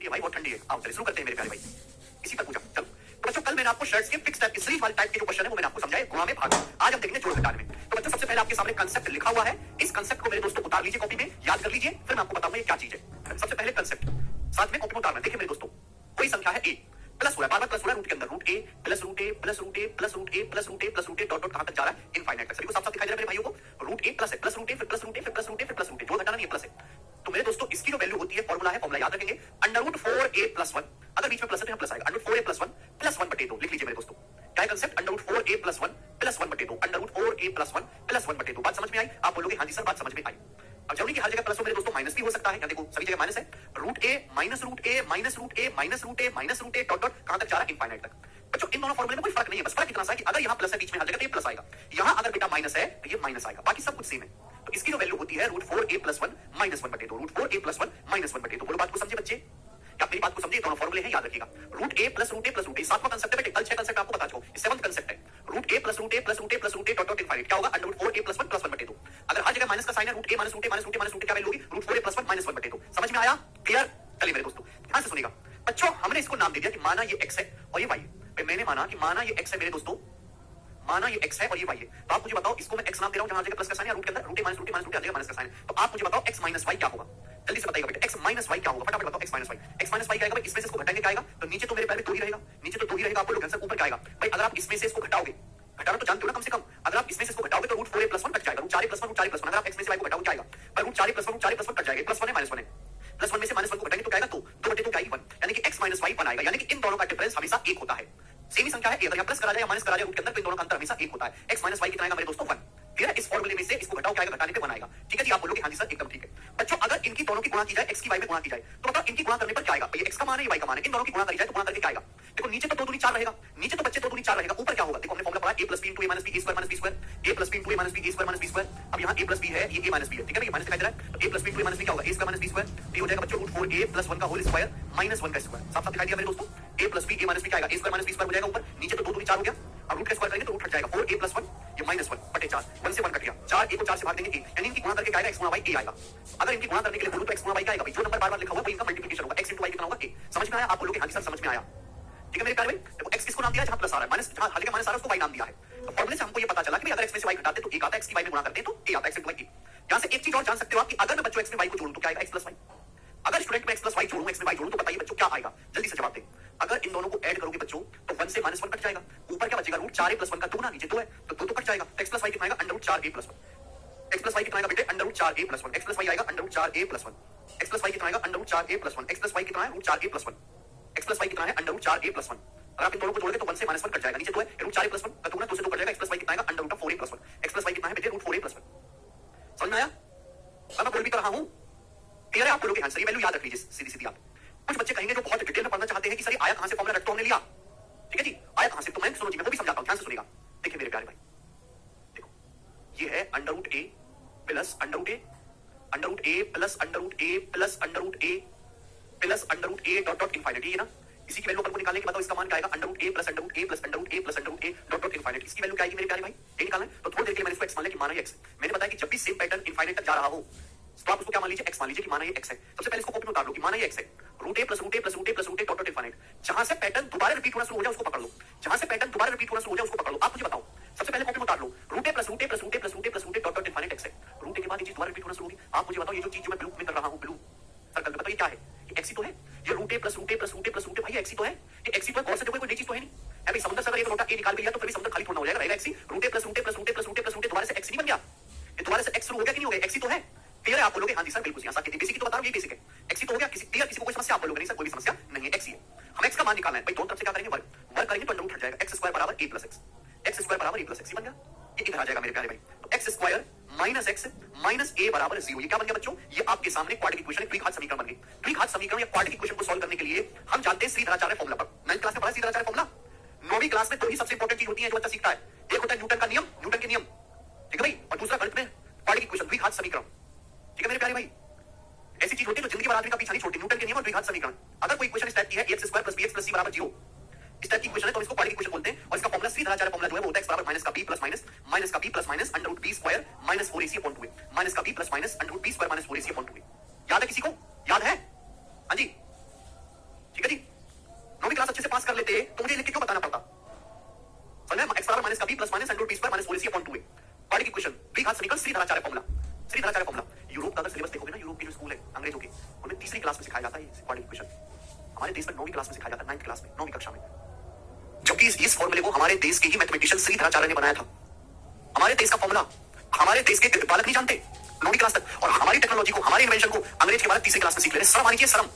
ये भाई बहुत ठंडी है। आओ चलिए शुरू करते हैं मेरे प्यारे भाई, इसी पर पूछा। चलो तो बच्चों कल मैंने आपको शर्ट्स के फिक्स टाइप के सीरीज वाले टाइप के जो क्वेश्चन है वो मैंने आपको समझाया गुणा में भाग। आज हम देखेंगे जोड़ घटाने में। तो बच्चों सबसे पहले आपके सामने कंसेप्ट लिखा हुआ है, इस कंसेप्ट को मेरे दोस्तों उतार लीजिए कॉपी में, याद कर लीजिए, फिर मैं आपको बताऊंगा ये क्या चीज है। सबसे पहले कंसेप्ट साथ में कॉपी में उतारना। देखिए मेरे दोस्तों कोई संख्या है ए, प्लस हो रहा है, बार-बार प्लस हो रहा है रूट के अंदर, root a plus root a plus root a plus root a plus root a plus root a dot dot कहां तक जा रहा है, इनफाइनाइट तक। सभी को साफ-साफ दिखाई दे रहा है मेरे भाइयों को। रूट ए प्लस है, प्लस रूट ए फिर प्लस रूट ए फिर प्लस रूट ए फिर प्लस रूट ए, जोड़ घटाना नहीं है, प्लस है। तो मेरे दोस्तों इसकी जो वैल्यू होती है, फॉर्मूला है, फॉर्मूला याद रखेंगे, अंडर रूट 4a प्लस 1, अगर बीच में प्लस है तो यहां प्लस आएगा, under root 4a plus 1 plus 1 बटे 2 लिख लीजिए मेरे दोस्तों। क्या है concept, under root 4a plus 1 plus 1 बटे 2, under root 4a plus 1 plus 1 बटे 2। बात समझ में आई? आप बोलोगे हां जी सर बात समझ में आई। अब जरूरी कि हर जगह प्लस हो मेरे दोस्तों, माइनस भी हो सकता है। यहां देखो सभी जगह माइनस है, root a minus root a minus root a minus root a minus root a dot dot कहां तक जा रहा है, इनफाइनाइट तक। बच्चों इन दोनों फॉर्मूले में कोई फर्क नहीं है, बस फर्क इतना सा है कि अगर यहां प्लस है बीच में हर जगह तो ये प्लस आएगा, यहां अगर बेटा माइनस है तो ये माइनस आएगा, बाकी सब कुछ सेम है। तो इसकी जो वैल्यू होती है रूट 4a प्लस 1 माइनस 1 बटे 2, रूट 4a प्लस 1 माइनस 1 बटे 2। बोलो बात को समझे बच्चे? क्या मेरी बात को समझे? दोनों फॉर्मूले हैं, याद रखिएगा। Root a plus root a plus root ए, सातवां कंसेप्ट है बेटे, कल 6 कंसेप्ट आपको बता चुका हूं, 7वां कंसेप्ट है root a plus root a plus root a plus root a dot dot infinite. क्या होगा, under root 4a plus 1 plus 1 बटे 2। अगर हर जगह माइनस का साइन है, root a minus root a minus root a minus root ए, क्या value होगी, root 4a plus 1 minus 1 बटे 2। समझ में आया? क्लियर? चलिए मेरे दोस्तों ध्यान से सुनिएगा। बच्चों हमने इसको नाम दे दिया कि माना ये x है और ये y है। मैंने माना कि माना ये x है मेरे दोस्तों, माना ये x है और ये y है। तो आप मुझे बताओ, इसको मैं x नाम दे रहा हूं, जहां जगह प्लस का साइन है, रूट के अंदर root a minus root a minus root ए, जगह माइनस का साइन है। तो आप मुझे बताओ x माइनस y क्या होगा, जल्दी से बताइएगा बेटा, x माइनस y क्या होगा, फटाफट बताओ। x minus y, x minus y क्या आएगा भाई, इसमें से इसको घटाएंगे क्या आएगा, तो नीचे तो मेरे पहले 2 ही रहेगा, नीचे तो 2 ही रहेगा। आपको लोग आंसर ऊपर क्या आएगा भाई, अगर आप इसमें से इसको घटाओगे, घटाना तो जानते हो ना कम से कम, अगर आप इसमें से इसको घटाओगे तो रूट 4a प्लस 1 कट जाएगा, root 4a plus 1 root 4a plus 1, अगर आप x में से y को घटाओगे क्या आएगा भाई, root 4a plus 1 root 4a plus 1 cut जाएगा, प्लस 1 है माइनस 1 है, प्लस 1 में से माइनस 1 को घटाएंगे तो क्या आएगा, 2 बटे 2 क्या आएगा 1, यानी कि x माइनस y 1 आएगा। यानी कि इन दोनों का डिफरेंस हमेशा 1 होता है। सेम ही संख्या है, अगर यहां प्लस करा जाए या माइनस करा जाए रूट के अंदर, तो इन दोनों का अंतर हमेशा 1 होता है। x माइनस y कितना आएगा मेरे दोस्तों 1। फिर इस फॉर्मूले में से इसको घटाओ, क्या आएगा, घटाने पे 1 आएगा। ठीक है जी, आप बोलोगे हां जी सर एकदम ठीक है। बच्चों अगर इनकी दोनों की गुणा की जाए, x की y में गुणा की जाए, तो बताओ इनकी गुणा करने पर क्या आएगा, ये x का मान है, ये y का मान है, इन दोनों की गुणा करी जाए तो गुणा करके क्या आएगा। देखो नीचे तो 2 दूनी 4 रहेगा, नीचे तो बच्चे 2 दूनी 4 रहेगा, ऊपर क्या होगा, देखो हमने फॉर्मूला पढ़ा a + b * a - b a² - b² a + b * a - b a² - b²। अब यहां a + b है, ये a - b है, ठीक है ना, ये माइनस दिखाई दे रहा है, तो a + b * a - b क्या होगा, a² - b²। तो ये हो जाएगा बच्चों रूट 4a + 1 का होल स्क्वायर माइनस 1 का स्क्वायर। साफ-साफ दिखाई दिया मेरे दोस्तों, a + b a - b क्या आएगा, a² - b² हो जाएगा ऊपर, नीचे तो 2 दूनी 4 हो गया, अब रूट का स्क्वायर करेंगे तो रूट हट जाएगा, 4a + 1 ये -1 बटे 4, 1 से 1 कट गया, 4 a को 4 से भाग देंगे a, यानी इनकी गुणा करके क्या आएगा, x गुणा y a आएगा। अगर इनकी गुणा करने के लिए बोलूं तो x गुणा y क्या आएगा भाई, जो नंबर बार-बार लिखा हुआ है वो इनका मल्टीप्लिकेशन होगा, x * y कितना होगा a। समझ में आया? आप बोलोगे हां जी सर समझ में आया। ठीक है मेरे प्यारे भाई, देखो x किसको नाम दिया है, जहां प्लस आ रहा है, माइनस जहां हल्के माइनस आ रहा है उसको y नाम दिया है। तो फॉर्मूले से हमको ये पता चला कि भाई अगर x में से y घटाते तो 1 आता है, x की y में गुणा करते हैं तो a आता है, x * y a। यहां से एक चीज और जान सकते हो आप कि अगर मैं बच्चों x में y को जोड़ूं तो क्या आएगा, x + y। अगर स्टूडेंट में x + y जोड़ूं, x में y जोड़ूं तो बताइए बच्चों क्या आएगा, जल्दी से जवाब दें। अगर इन दोनों को ऐड करोगे बच्चों तो 1 से -1 कट जाएगा, ऊपर क्या बचेगा, रूट 4a + 1 का 2 ना, नीचे 2 है तो 2 तो कट जाएगा, x + y कितना आएगा, under root 4a + 1। x + y कितना आएगा बेटे, under root 4a + 1, x + y आएगा under root 4a + 1, x + y कितना आएगा, under root 4a + 1, x + y कितना है, रूट 4a + 1, x + y कितना है, अंडर रूट 4a + 1। अगर आप इन दोनों को जोड़ोगे तो 1 से -1 कट जाएगा, नीचे 2 है, रूट 4a + 1 का 2 ना, 2 से 2 कट जाएगा, x + y कितना आएगा, under root 4a + 1, x + y कितना है बेटे, रूट 4a + 1। समझ में आया? अब मैं बोल भी तो रहा हूं, क्लियर है? आप बोलोगे आंसर, ये वैल्यू याद रख लीजिए सीधी-सीधी आप। कुछ बच्चे कहेंगे जो बहुत डिटेल में पढ़ना चाहते हैं कि सर ये आया कहां से, फॉर्मूला रट तो हमने लिया, ठीक है जी, आया कहां से, तो मैं सुनो जी, मैं वो भी समझाता हूं, ध्यान से सुनिएगा। देखिए मेरे प्यारे भाई, देखो ये है under root a plus under root a, under root a plus under root a plus under root a plus under root a dot dot infinite, ये ना, इसी की वैल्यू अपन को निकालने के बाद इसका मान क्या आएगा, under root a plus under root a plus under root a plus under root a dot dot infinite. इसकी वैल्यू क्या आएगी मेरे प्यारे भाई, ये निकालना है। तो थोड़ी देर के लिए मैंने इसको x मान लिया कि माना ये x है। मैंने बताया कि जब भी सेम पैटर्न इनफाइनाइट तक जा रहा हो तो आप उसको क्या मान लीजिए, x मान लीजिए कि माना ये x है। सबसे पहले इसको कॉपी में उतार लो कि माना ये x है, root a plus root a plus root a plus root a dot dot infinite. जहां से पैटर्न दोबारा रिपीट होना शुरू हो जाए उसको पकड़ लो, जहां से पैटर्न दोबारा रिपीट होना शुरू हो जाए उसको पकड़ लो। आप मुझे बताओ, सबसे पहले कॉपी में उतार लो, root a plus root a plus root a plus root a plus root a dot dot infinite x है। रूट a के बाद ये चीज दोबारा रिपीट होना शुरू होगी। आप मुझे बताओ, ये जो चीज मैं ब्लू में कर रहा हूं, ब्लू सर्कल में, बताओ ये क्या है, ये x ही तो है, ये root a plus root a plus root a plus root a, भाई x ही तो है, ये x ही तो है, कौन सा कोई नई चीज तो है नहीं। अभी समुद्र से अगर एक लोटा a निकाल के लिया तो फिर भी समुद्र खाली थोड़ा हो जाएगा, रहेगा x ही, root a plus root a plus root a plus root a plus root a दोबारा से x नहीं बन गया, ये दोबारा से x शुरू हो गया कि नहीं हो गया, x ही तो है। क्लियर है? आप बोलोगे हां जी सर बिल्कुल, यहां तक बेसिक ही तो बता रहा हूं, ये बेसिक है, x ही तो हो गया, किसी क्लियर, किसी को कोई समस्या, आप बोलोगे नहीं सर कोई भी समस्या नहीं है, x ही है। हम x का मान निकालना है भाई, दोनों तरफ से क्या करेंगे, वर्ग करेंगे तो अंडर रूट हट जाएगा, x² बराबर a + x, x² बराबर a + x ही बन गया, ये इधर आ जाएगा मेरे प्यारे भाई। तो x² minus x minus a बराबर 0, ये क्या बन गया बच्चों, ये आपके सामने क्वाड्रेटिक इक्वेशन है, द्विघात समीकरण बन गई। द्विघात समीकरण या क्वाड्रेटिक इक्वेशन को सॉल्व करने के लिए हम जानते हैं श्रीधराचार्य फॉर्मूला पर, 9th क्लास में पढ़ा श्रीधराचार्य फॉर्मूला। 9वीं क्लास में 2 ही सबसे इंपॉर्टेंट चीज होती है जो बच्चा सीखता है, एक होता है न्यूटन का नियम, न्यूटन के नियम, ठीक है भाई, और दूसरा गणित में क्वाड्रेटिक इक्वेशन, द्विघात समीकरण, ठीक है मेरे प्यारे भाई। ऐसी चीज होती है जो जिंदगी भर आदमी का पीछा नहीं छोड़ती, न्यूटन के नियम और द्विघात समीकरण। अगर कोई इक्वेशन इस टाइप की है, ax² + bx + c = 0, इस टाइप की इक्वेशन है तो इसको क्वाड्रेटिक इक्वेशन बोलते हैं, और इसका फॉर्मूला श्रीधराचार्य फॉर्मूला जो है वो होता है x बराबर माइनस का b प्लस माइनस माइनस का b plus minus under root b square minus 4ac upon 2a, minus का b plus minus under root b square minus 4ac upon 2a। याद है किसी को? याद है? हां जी देते तो मुझे लिख के क्यों बताना पड़ता? समझ? x बराबर माइनस का b plus minus under root b square minus 4ac upon 2a। Quadratic equation द्विघात समीकरण Shridharacharya formula. Shridharacharya formula Europe का अगर सिलेबस देखोगे ना, यूरोप के जो स्कूल है अंग्रेजों के, उन्हें तीसरी क्लास में सिखाया जाता है क्वाड्रेटिक इक्वेशन। हमारे देश में 9वीं क्लास में सिखाया जाता है, 9th क्लास में, 9वीं कक्षा में। जबकि इस फॉर्मूले को हमारे देश के ही मैथमेटिशियन श्रीधराचार्य ने बनाया था। हमारे देश का फॉर्मूला हमारे देश के बालक नहीं जानते 9वीं क्लास तक, और हमारी टेक्नोलॉजी को, हमारी इन्वेंशन को अंग्रेज के बालक तीसरी क्लास में सीख ले रहे। शर्म आनी चाहिए, शर्म।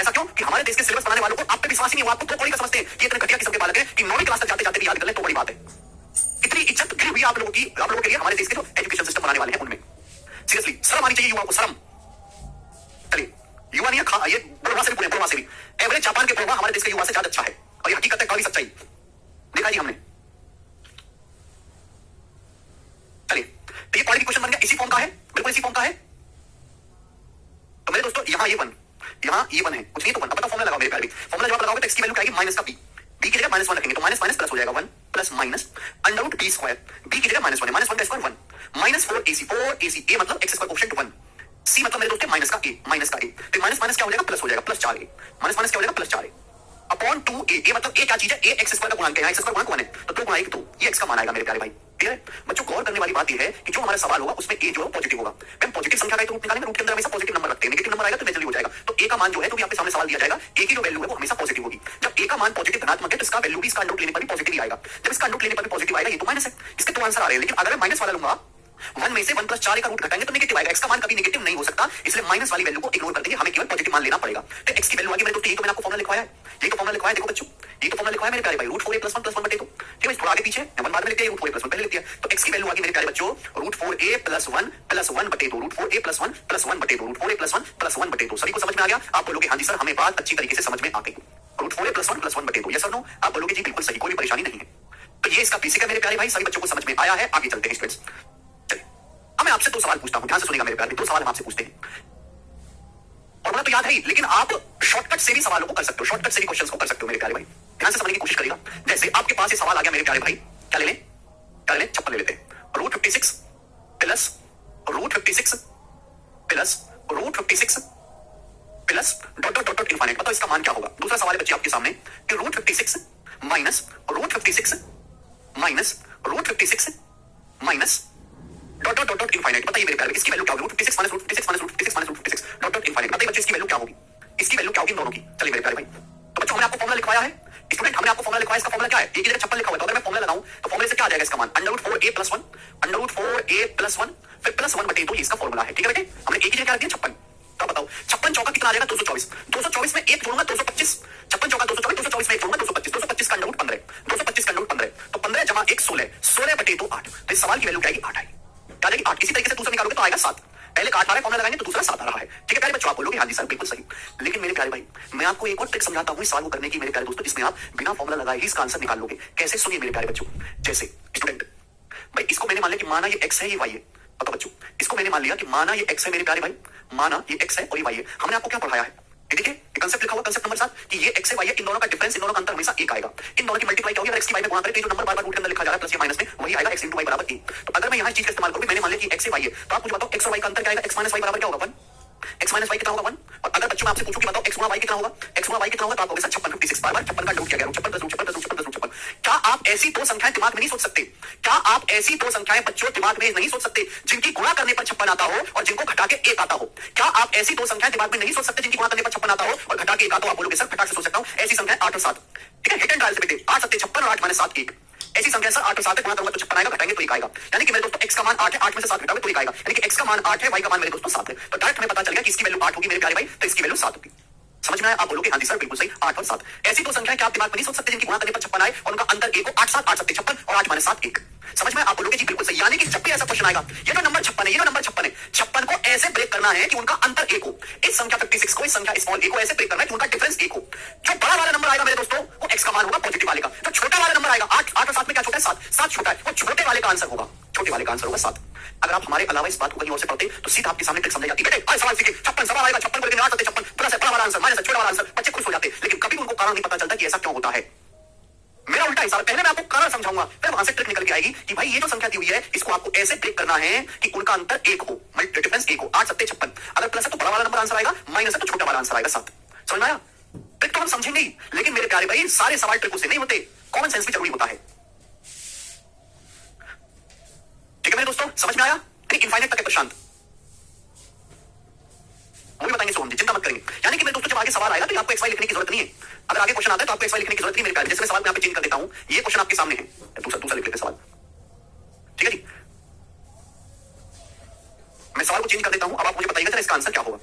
ऐसा क्यों कि हमारे देश के सिलेबस बनाने वालों को आप पे विश्वास ही नहीं हुआ, आपको दो कौड़ी का समझते हैं। ये इतने घटिया किस्म के बालक हैं कि 9वीं क्लास तक जाते जाते भी याद कर ले तो बड़ी बात है। इतनी इज्जत गिरी हुई आप लोगों की, आप लोगों के लिए हमारे देश के जो एजुकेशन सिस्टम बनाने वाले हैं उनमें। सीरियसली शर्म आनी चाहिए युवा को, शर्म। चलिए, युवा नहीं है, ये बुढ़वा से भी पूरे, बुढ़वा से भी एवरेज जापान के बुढ़वा हमारे देश के युवा से ज्यादा अच्छा है, और ये हकीकत है, कड़ी सच्चाई देखा जी हमने। चलिए, तो ये क्वाड्रेटिक इक्वेशन बन गया, इसी फॉर्म का है, बिल्कुल इसी फॉर्म का है। तो मेरे दोस्तों यहाँ ये वन है, कुछ नहीं तो वन। अब बताओ फॉर्मूला लगाओ मेरे प्यारे भी। फॉर्मूला जब लगाओगे तो x की वैल्यू क्या आएगी? माइनस का b। b की जगह माइनस 1 रखेंगे तो माइनस माइनस प्लस हो जाएगा, 1 plus minus under root b square. b की जगह माइनस 1 है, माइनस 1 का square 1 minus 4ac, 4ac a मतलब x स्क्वायर कोएफिशिएंट 1, c मतलब मेरे दोस्तों माइनस का a, माइनस का a। तो माइनस माइनस क्या हो जाएगा? प्लस हो जाएगा, प्लस 4a। माइनस माइनस क्या हो जाएगा? Plus 4a upon 2a। a मतलब a क्या चीज है? a x स्क्वायर का गुणनक है, यहाँ x स्क्वायर गुणनक 1 है, तो 2 गुणा 1 2, ये x का मान आएगा मेरे प्यारे भाई। क्लियर है बच्चों? गौर करने वाली बात यह है कि जो हमारा सवाल होगा उसमें a जो है पॉजिटिव होगा। हम पॉजिटिव संख्या का रूट निकालेंगे, रूट के अंदर हमेशा पॉजिटिव नंबर रखते हैं, नेगेटिव नंबर आएगा तो नेगेटिव हो जाएगा। तो a का मान जो है, तो भी आपके सामने सवाल दिया जाएगा, a की जो वैल्यू है वो हमेशा पॉजिटिव होगी। जब a का मान पॉजिटिव धनात्मक है तो इसका वैल्यू भी इसका अंडर लेने पर भी पॉजिटिव ही आएगा। जब इसका अंडर लेने पर भी पॉजिटिव आएगा, ये तो माइनस है, इसके तो आंसर आ रहे हैं। लेकिन अगर मैं माइनस वाला लूंगा, 1 में से 1 प्लस 4 का रूट घटाएंगे तो नेगेटिव आएगा। x का मान कभी नेगेटिव नहीं हो सकता, इसलिए माइनस वाली वैल्यू को इग्नोर कर देंगे, हमें केवल पॉजिटिव मान लेना पड़ेगा। तो x की वैल्यू आगे मेरे दोस्तों, ये तो मैंने आपको फॉर्मूला लिखवाया है, ये तो फॉर्मूला लिखवाया है, देखो बच्चों, ये तो फॉर्मूला लिखवाया है मेरे प्यारे भाई, रूट 4a प्लस 1 प्लस 1 बटे 2। ठीक है, थोड़ा आगे पीछे वन बाद में लिखते हैं, रूट 4a प्लस 1 पहले लिखते हैं। तो x की वैल्यू आगे मेरे प्यारे बच्चों, रूट 4a प्लस 1 बटे 2, रूट 4a प्लस 1 बटे 2, रूट 4a प्लस 1 बटे 2। सभी को समझ में आ गया? आप बोलोगे हाँ जी सर, हमें बात अच्छी तरीके से समझ में आ गई। रूट 4a प्लस 1 बटे 2, यस और नो? आप बोलोगे जी बिल्कुल सही, कोई परेशानी नहीं है। तो ये इसका बेसिक है मेरे प्यारे भाई, सभी बच्चों को समझ में आया है। आगे चलते हैं स्टूडेंट्स। अब मैं आपसे 2 सवाल पूछता हूं, ध्यान से सुनिएगा मेरे प्यारे, 2 सवाल हम आपसे पूछते हैं। और मुझे तो याद है ही, लेकिन आप शॉर्टकट से भी सवालों को कर सकते हो, शॉर्टकट से भी क्वेश्चंस को कर सकते हो मेरे प्यारे भाई। ध्यान से समझने की कोशिश करिएगा। जैसे आपके पास ये सवाल आ गया मेरे प्यारे भाई, क्या ले लें? चप्पल ले लेते हैं। Root 56 plus root 56 plus root 56 plus dot dot dot dot infinite. बताओ इसका मान क्या होगा? दूसरा सवाल है बच्चे आपके सामने कि root 56 minus root 56 minus root 56 minus dot dot dot infinite. बताइए मेरे प्यारे, इसकी वैल्यू क्या होगी? Root 56 minus root 56 minus root 56 minus root 56 dot dot infinite. बताइए बच्चे इसकी वैल्यू क्या होगी? इसकी वैल्यू क्या होगी इन दोनों की? चलिए मेरे प्यारे भाई, तो बच्चों हमने आपको फॉर्मूला लिखवाया है, स्टूडेंट हमने आपको फॉर्मूला लिखवाया, इसका फॉर्मूला क्या है? एक की जगह 56 लिखा हुआ है, तो अगर मैं फॉर्मूला लगाऊं तो फॉर्मूले से क्या आ जाएगा इसका मान? Under root 4a plus 1 under root 4a plus 1 फिर प्लस 1 बटे 2, ये इसका फॉर्मूला है। ठीक है बेटे, हमने एक की जगह रख दिया 56। तो बताओ 56 चौका कितना आ जाएगा? 224। 224 में 1 जोड़ूंगा 225, 56 चौका 224, 224 में 1 जोड़ूंगा 225, 225 का अंडर रूट 15, 225 का अंडर रूट 15, तो 15 जमा 1 16, 16 बटे 2 8। तो इस सवाल की वैल्यू क्या आएगी? 8 आएगी। क्या आएगी? 8। इसी तरीके से दूसरा निकालोगे तो आएगा 7। पहले का 8 आ रहा है, फॉर्मूला लगाएंगे तो दूसरा 7 आ रहा है। ठीक है प्यारे बच्चों, आप बोलोगे हाँ जी सर बिल्कुल सही। लेकिन मेरे प्यारे भाई, मैं आपको एक और ट्रिक समझाता हूं इस सवाल को करने की मेरे प्यारे दोस्तों, जिसमें आप बिना फॉर्मूला लगाए ही इसका आंसर निकाल लोगे। कैसे? सुनिए मेरे प्यारे बच्चों। जैसे स्टूडेंट भाई, इसको मैंने मान लिया कि माना ये x है, ये y है। बताओ बच्चों, इसको मैंने मान लिया कि माना ये x है मेरे प्यारे भाई, माना ये x है और ये y है। हमने आपको क्या पढ़ाया है? देखिए कंसेप्ट लिखा हुआ, कंसेप्ट नंबर 7 कि ये x है y है, इन दोनों का डिफरेंस, इन दोनों का अंतर हमेशा 1 आएगा। इन दोनों की मल्टीप्लाई क्या होगी? अगर x की y में गुणा करें तो जो नंबर बार-बार रूट के अंदर लिखा जा रहा है प्लस या माइनस में, वही आएगा x into y बराबर a। तो अगर मैं यहां इस चीज का इस्तेमाल करूं, मैंने मान लिया कि x है y है, तो आप मुझे बताओ x और y का अंतर क्या आएगा? x माइनस y बराबर क्या होगा? 1। x माइनस y कितना होगा? 1। और अगर बच्चों मैं आपसे पूछूं कि बताओ x गुणा y कितना होगा? x गुणा y कितना होगा? तो आप कहोगे सर 56 56 बार-बार 56 का रूट किया गया, 56 plus root 56 plus root 56 plus root 56। क्या आप ऐसी दो संख्याएं दिमाग में नहीं सोच सकते? क्या आप ऐसी दो संख्याएं बच्चों दिमाग में नहीं सोच सकते जिनकी गुणा करने पर 56 आता हो और जिनको घटा के 1 आता हो? क्या आप ऐसी दो संख्याएं दिमाग में नहीं सोच सकते जिनकी गुणा करने पर 56 आता हो और घटा के 1 आता हो? आप बोलोगे सर फटाक से सोच सकता हूं, ऐसी संख्याएं 8 और 7। ठीक है, हिट एंड डायल से बेटे, 8 7 56 और 8 माइनस 7 1। ऐसी संख्या सर 8 और 7 गुणा करूंगा तो 56 आएगा, घटाएंगे तो 1 आएगा। यानी कि मेरे दोस्तों x का मान 8 है, 8 में से 7 घटाओगे तो 1 आएगा। यानी कि x का मान 8 है, y का मान मेरे दोस्तों 7 है। तो डायरेक्ट हमें पता चल गया कि इसकी वैल्यू 8 होगी मेरे प्यारे भाई, तो इसकी वैल्यू 7 होगी। समझ में आया? आप बोलोगे हाँ जी सर बिल्कुल सही, 8 और 7। ऐसी दो संख्याएं क्या आप दिमाग में नहीं सोच सकते जिनकी गुणा करने पर 56 आए और उनका अंतर 1 हो? 8 7 8 7 56 और 8 माइनस 7 1। समझ में? आप बोलोगे जी बिल्कुल सही। यानी कि जब भी ऐसा क्वेश्चन आएगा, ये जो नंबर 56 है, ये जो नंबर 56 है, 56 को ऐसे ब्रेक करना है कि उनका अंतर 1 हो। इस संख्या 56 को, इस संख्या स्मॉल a को ऐसे ब्रेक करना है कि उनका डिफरेंस 1 हो। जो बड़ा वाला नंबर आएगा मेरे दोस्तों, वो x का मान होगा पॉजिटिव वाले का। जो छोटा वाला नंबर आएगा 8 8 और 7 में क्या छोटा है? 7 7 छोटा है, वो छोटे वाले का आंसर होगा, छोटे वाले का आंसर होगा 7। अगर आप हमारे अलावा इस बात को कहीं और से पढ़ते तो सीधा आपके सामने ट्रिक समझ जाती है। बेटे आज सवाल सीखे, 56 सवाल आएगा, 56 को लेकर 8 आते 56 प्लस है, बड़ा वाला आंसर माइनस है, छोटा वाला आंसर, बच्चे खुश हो जाते। लेकिन कभी उनको कारण नहीं पता चलता कि ऐसा क्यों होता है। मेरा उल्टा हिसाब है, पहले मैं आपको कारण समझाऊंगा, फिर वहां से ट्रिक निकल के आएगी कि भाई ये जो संख्या दी हुई है, इसको आपको ऐसे ब्रेक करना है कि उनका अंतर 1 हो, डिफरेंस 1 हो। 8 7 56, अगर प्लस है तो बड़ा वाला नंबर आंसर आएगा, माइनस है तो छोटा वाला आंसर आएगा 7। समझ में आया? ट्रिक तो हम समझेंगे ही, लेकिन मेरे प्यारे भाई सारे सवाल ट्रिकों से नहीं होते, कॉमन सेंस भी जरूरी होता है। ठीक है मेरे दोस्तों, समझ में आया? इनफाइनाइट तक है प्रशांत, वो भी बताएंगे सोहम जी, चिंता मत करेंगे। यानी कि मेरे दोस्तों जब आगे सवाल आएगा तो आपको एक्स वाई लिखने की जरूरत नहीं है। अगर आगे क्वेश्चन आता है तो आपको एक्स वाई लिखने की जरूरत नहीं मेरे प्यारे। जैसे मैं सवाल यहाँ पे चेंज कर देता हूं, ये क्वेश्चन आपके सामने है, दूसरा लिख लेते सवाल। ठीक है जी, मैं सवाल को चेंज कर देता हूं, अब आप मुझे बताइएगा इसका आंसर क्या होगा।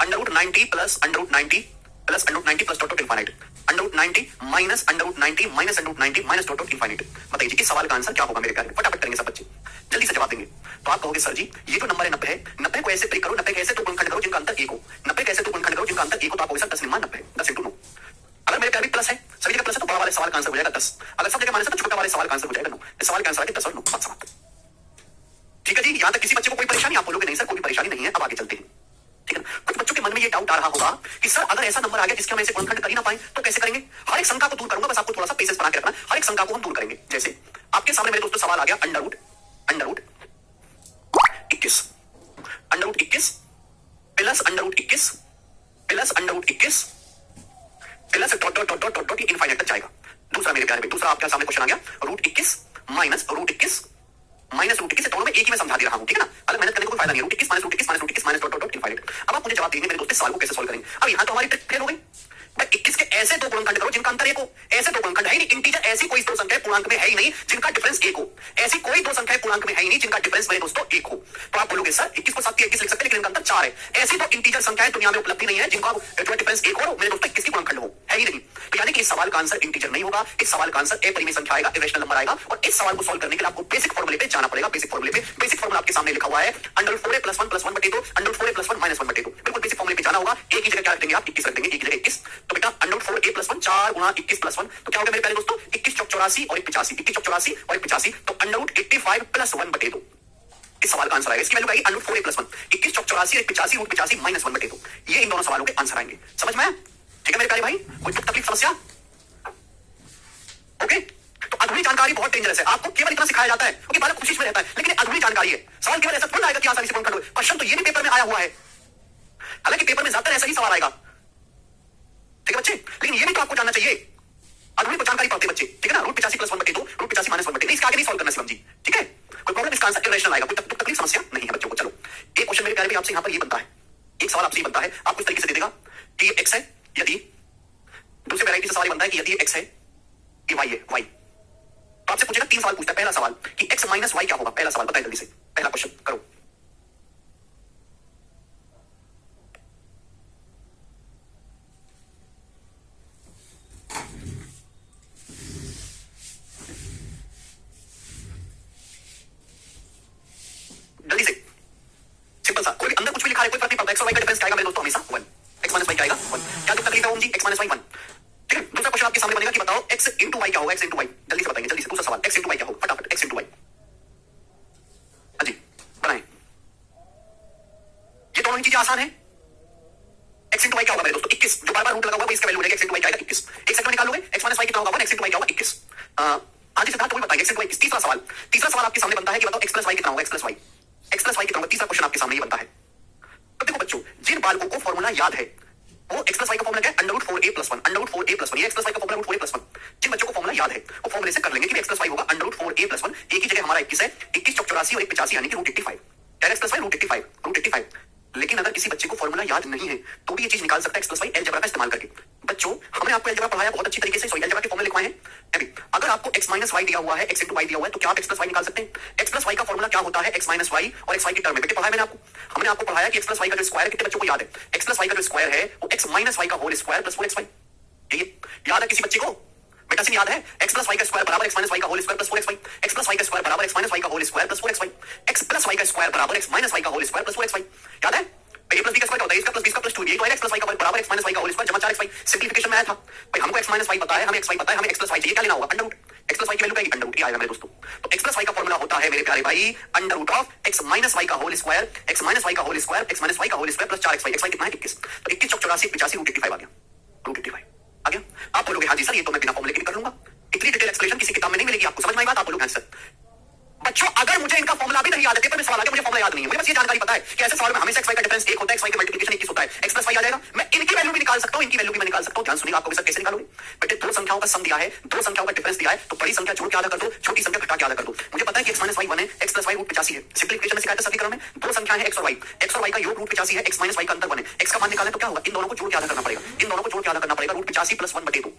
√90 plus √90 plus √90 plus dot infinite, √90 minus √90 minus √90 minus dot infinite. बताइए इस सवाल का आंसर क्या होगा मेरे प्यारे? फटाफट करेंगे सब बच्चे, जल्दी से जवाब देंगे। तो आप कहोगे सर जी ये जो नंबर है 90 है, 90 को ऐसे ब्रेक करो, 90 कैसे तो गुणनखंड करो जिनका अंतर 1 हो, 90 कैसे तो गुणनखंड करो जिनका अंतर 1 हो, तो आप कहोगे सर 10 निम्न 90 10 × 9। अगर मेरे प्यारे प्लस है, सभी जगह प्लस है, तो बड़ा वाले सवाल का आंसर हो जाएगा 10। अगर सब जगह माइनस है तो छोटा वाले सवाल का आंसर हो जाएगा 9। इस सवाल का आंसर है 10 और 9, बात समाप्त। ठीक है जी, यहां तक किसी बच्चे को कोई परेशानी? आप बोलोगे नहीं सर कोई परेशानी नहीं है। अब आगे चलते हैं। ठीक है, कुछ बच्चों के मन में ये डाउट आ रहा होगा कि सर अगर ऐसा नंबर आ गया जिसके हम ऐसे गुणनखंड कर ही ना पाए तो कैसे करेंगे? हर एक शंका को दूर करूंगा, बस आपको थोड़ा सा पेशेंस बना के रखना। हर एक शंका को हम दूर करेंगे। जैसे आपके सामने मेरे दोस्तों सवाल आ गया under root 21 plus under root 21 plus under root 21 plus dot dot dot dot dot infinite तक जाएगा। दूसरा मेरे प्यारे, दूसरा आपके सामने क्वेश्चन आ गया √21 माइनस √21 माइनस √21, दोनों में एक ही मैं समझा दे रहा हूं। ठीक है ना, अलग मेहनत करने को कोई फायदा नहीं है। √21 minus √21 minus √21 minus dot dot infinite. अब आप मुझे जवाब देंगे मेरे दोस्त सवाल को कैसे सॉल्व करेंगे। अब यहां तो हमारी ट्रिक फेल हो गई भाई। 21 के ऐसे दो गुणनखंड करो जिनका अंतर 1 हो, ऐसे दो गुणनखंड है नहीं। इंटीजर ऐसी कोई दो संख्या पूर्णांक में है ही नहीं जिनका डिफरेंस 1 हो, ऐसी कोई दो संख्या पूर्णांक में है ही नहीं जिनका डिफरेंस मेरे दोस्तों 1 हो। तो आप बोलोगे सर 21 को 7 के 21 लिख सकते हैं लेकिन इनका अंतर 4 है। ऐसी तो इंटीजर संख्याएं दुनिया में उपलब्ध नहीं है जिनका जो डिफरेंस 1 हो मेरे दोस्तों 21 की गुणनखंड हो, है ही नहीं। तो यानी कि इस सवाल का आंसर इंटीजर नहीं होगा, इस सवाल का आंसर अपरिमेय संख्या आएगा, इरेशनल नंबर आएगा। और इस सवाल को सॉल्व करने के लिए आपको बेसिक फॉर्मूले पे जाना पड़ेगा। बेसिक फॉर्मूला आपके सामने लिखा हुआ है √4a + 1 + 1 / 2 √4a + 1 - 1 / 2। बिल्कुल बेसिक फॉर्मूले पे जाना होगा। एक ही जगह क्या रख देंगे आप? 21 रख देंगे, एक ही जगह 21। तो बेटा √4a + 1 4 × 21 + 1 तो क्या होगा मेरे प्यारे दोस्तों? 21 चौक 84 और 1 85, 21 चौक 84 और 1 85 तो √85 + 1 / 2 इस सवाल का आंसर आएगा। इसकी वैल्यू आएगी √4a + 1 21 चौक 84 1 85 √85 - 1 / 2। ये इन दोनों सवालों के आंसर आएंगे। समझ में आया? ठीक है मेरे प्यारे भाई, कोई तकलीफ समस्या? ओके, तो अधूरी जानकारी बहुत डेंजरस है। आपको केवल इतना सिखाया जाता है क्योंकि बालक कोशिश में रहता है, लेकिन अधूरी जानकारी है। सवाल केवल ऐसा थोड़ा आएगा कि आसानी से गुणनखंड हो। क्वेश्चन तो ये भी पेपर में आया हुआ है, हालांकि पेपर में ज्यादातर ऐसा ही सवाल आएगा। ठीक है बच्चे, लेकिन ये भी तो आपको जानना चाहिए। अधूरी को जानकारी पाते बच्चे। ठीक है ना, √85 + 1 / 2 √85 - 1 / 2 इसका आगे नहीं सॉल्व करना शिवम जी। ठीक है, कोई प्रॉब्लम? इसका आंसर इरेशनल आएगा, कोई तकलीफ समस्या नहीं है बच्चों को। चलो एक क्वेश्चन मेरे प्यारे भाई आपसे यहां पर ये बनता है, एक सवाल आपसे ये बनता है, आपको इस तरीके से दे देगा कि ये x है, यदि दूसरे वैरायटी से सवाल बनता है कि यदि x है ये y है, y तो आपसे पूछेगा 3 सवाल पूछता है। पहला सवाल कि x - y क्या होगा? पहला सवाल बताए जल्दी से, पहला क्वेश्चन करो। जल्दी से, सिंपल सा, कोई भी अंदर कुछ भी लिखा है कोई फर्क नहीं पड़ता। x और y का डिफरेंस क्या आएगा मेरे दोस्तों? हमेशा 1। x - y क्या आएगा? 1। क्या तो तकलीफ है ओम जी? x - y 1। ठीक है, दूसरा क्वेश्चन आपके सामने बनेगा कि बताओ x × y क्या होगा? x × y जल्दी से बताएंगे, जल्दी से। दूसरा सवाल x × y क्या होगा? फटाफट x × y। जी बनाएं, ये दोनों ही चीजें आसान है। x × y क्या होगा मेरे दोस्तों? 21 जो बार-बार रूट लगा हुआ है इसका वैल्यू बनेगा x × y क्या आएगा? 21। एक सेकंड में निकाल लोगे। x - y कितना होगा? 1। x × y क्या होगा? 21। आज सिद्धार्थ कोई बताएगा x × y। तीसरा सवाल आपके सामने बनता है कि बताओ x + y कितना होगा? x + y कितना होगा? तीसरा क्वेश्चन आपके सामने ये बनता है। तो देखो बच्चों, जिन बालकों को फॉर्मूला याद है वो x + y का फॉर्मूला क्या है? √4a + 1 √4a + 1 ये x + y का फॉर्मूला √4a + 1। जिन बच्चों को फॉर्मूला याद है वो फॉर्मूले से कर लेंगे कि x + y होगा √4a + 1। एक ही जगह हमारा 21 है, 21 चौक 84 और 1 85 यानी कि √85 x + y √85। लेकिन अगर किसी बच्चे को फॉर्मूला याद नहीं है तो भी ये चीज निकाल सकता है x + y अलजेब्रा का इस्तेमाल करके। बच्चों हमने आपको अलजेब्रा पढ़ाया बहुत अच्छी तरीके से, सॉरी अलजेब्रा के फॉर्मूले लिखवाए हैं। अभी अगर आपको x - y दिया हुआ है, x × y दिया हुआ है तो क्या आप x + y निकाल सकते हैं? x + y का फॉर्मूला क्या होता है? x - y और xy की टर्म में। बेटे पढ़ाया मैंने आपको, हमने आपको पढ़ाया कि x + y का जो स्क्वायर है, कितने बच्चों को याद है? x + y का जो स्क्वायर है वो x - y का होल स्क्वायर + 4xy। ये याद है किसी बच्चे को? बेटा सिंह याद है? x + y का स्क्वायर बराबर x - y का whole square + 4xy। x + y का स्क्वायर बराबर x - y का whole square + 4xy। x + y का स्क्वायर बराबर x - y का होल स्क्वायर + 4xy। याद है? a + b का स्क्वायर होता है इसका + b का + 2 ये तो है x + y का बराबर x - y का होल स्क्वायर जमा 4xy। सिंपलीफिकेशन में आया था भाई, हमको x - y पता है, हमें xy पता है, हमें x + y चाहिए, क्या लेना होगा? Under root. x + y की वैल्यू क्या आएगी? अंडर रूट ही आएगा मेरे दोस्तों। तो x + y का फॉर्मूला होता है मेरे प्यारे भाई √x - y का होल स्क्वायर x - y का होल स्क्वायर x - y का होल स्क्वायर + 4xy। xy कितना है? 21। तो 21 चौक 84 85 √85 आ गया, √85 आ गया। आप बोलोगे हाँ जी सर ये तो मैं बिना फॉर्मूले के कर लूंगा। इतनी डिटेल एक्सप्लेनेशन किसी किताब में नहीं मिलेगी आपको। समझ में आई बात? आप बोलोगे हाँ सर। बच्चों अगर मुझे इनका फॉर्मूला भी नहीं याद है, पेपर में सवाल आ गया, मुझे फॉर्मूला याद नहीं है, मुझे बस ये जानकारी पता है कि ऐसे सवाल में हमेशा x y का डिफरेंस 1 होता है, x y का मल्टीप्लिकेशन 21 होता है, x प्लस y आ जाएगा। मैं इनकी वैल्यू भी निकाल सकता हूं, इनकी वैल्यू भी मैं निकाल सकता हूं। ध्यान सुनिए, आपको भी सर कैसे निकालोगे बेटे, दो संख्याओं का सम दिया है, दो संख्याओं का डिफरेंस दिया है, तो बड़ी संख्या जोड़ के आधा कर दो, छोटी संख्या घटा के आधा कर दो। मुझे पता है कि x माइनस वाई 1 है, x प्लस वाई रूट 85 है। सिंपलीफिकेशन में सिखाया था समीकरण में, दो संख्या है x और y का योग रूट 85 है, x माइनस वाई का अंतर 1 है। x का मान निकालें तो क्या होगा, इन दोनों को जोड़ के आधा करना पड़ेगा, इन दोनों को जोड़ के आधा करना पड़ेगा, रूट 85 प्लस 1 बटे 2,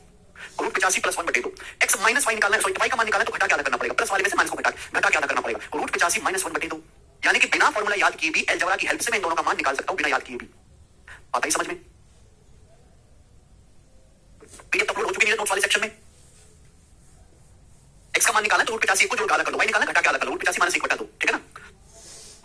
रूट 85 प्लस 1 बटे 2। x माइनस वाई निकालना है, सॉरी y का मान निकालना है तो घटा के आधा करना पड़ेगा, प्लस वाले में से माइनस को घटा के आधा करना पड़ेगा, रूट 85 माइनस 1 बटे 2। यानी कि बिना फॉर्मूला याद किए भी अलजेब्रा की हेल्प से मैं इन दोनों का मान निकाल सकता हूं, बिना याद किए भी। आता ही समझ में? पीडीएफ अपलोड हो चुकी है नोट्स वाले सेक्शन में। x का मान निकालना है तो रूट 85 को जोड़ के आधा कर दो, y निकालना घटा के आधा कर दो, रूट 85 माइनस 1 बटा 2, ठीक है ना?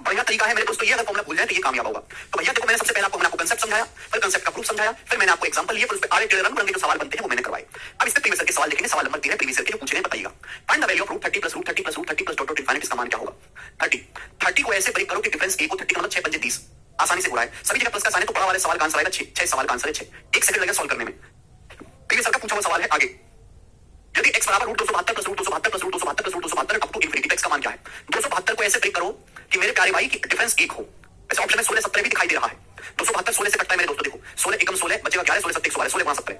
बढ़िया तरीका है मेरे दोस्तों, ये अगर फॉर्मूला भूल जाए तो ये कामयाब होगा। तो भैया देखो, मैंने सबसे पहले आपको कंसेप्ट समझाया, फिर कंसेप्ट का प्रूफ समझाया, फिर मैंने आपको एग्जांपल लिए, फिर उस पे आगे रंग बिरंगे जो सवाल बनते हैं वो मैंने करवाए। अब इससे प्रीवियस ईयर के सवाल देखेंगे, सवाल नंबर 3 प्रीवियस ईयर के जो पूछे हैं बताइएगा। Find the value of root 30 plus root 30 plus root 30 plus dot dot infinite, इसका मान क्या होगा? 30 को ऐसे ब्रेक करो कि डिफरेंस a को 30 का मतलब 6 पंजे 30 आसानी से हो रहा है। सभी जगह प्लस का साइन है तो बड़ा वाले सवाल का आंसर आएगा 6 सवाल का आंसर है 6। 1 सेकंड लगेगा सॉल्व करने में। प्रीवियस ईयर का पूछा हुआ सवाल है आगे, यदि x बराबर root 272 plus root 272 plus root 272 plus root 272 up to infinity, x का मान क्या है? 272 को ऐसे ब्रेक करो कि मेरे प्यारे भाई की डिफरेंस 1 हो। ऐसे ऑप्शन में 16 17 भी दिखाई दे रहा है। 272 16 से कटता है मेरे दोस्तों, देखो 16 एकम 16 बचेगा 11, 16 7 112, 16 गुणा 17,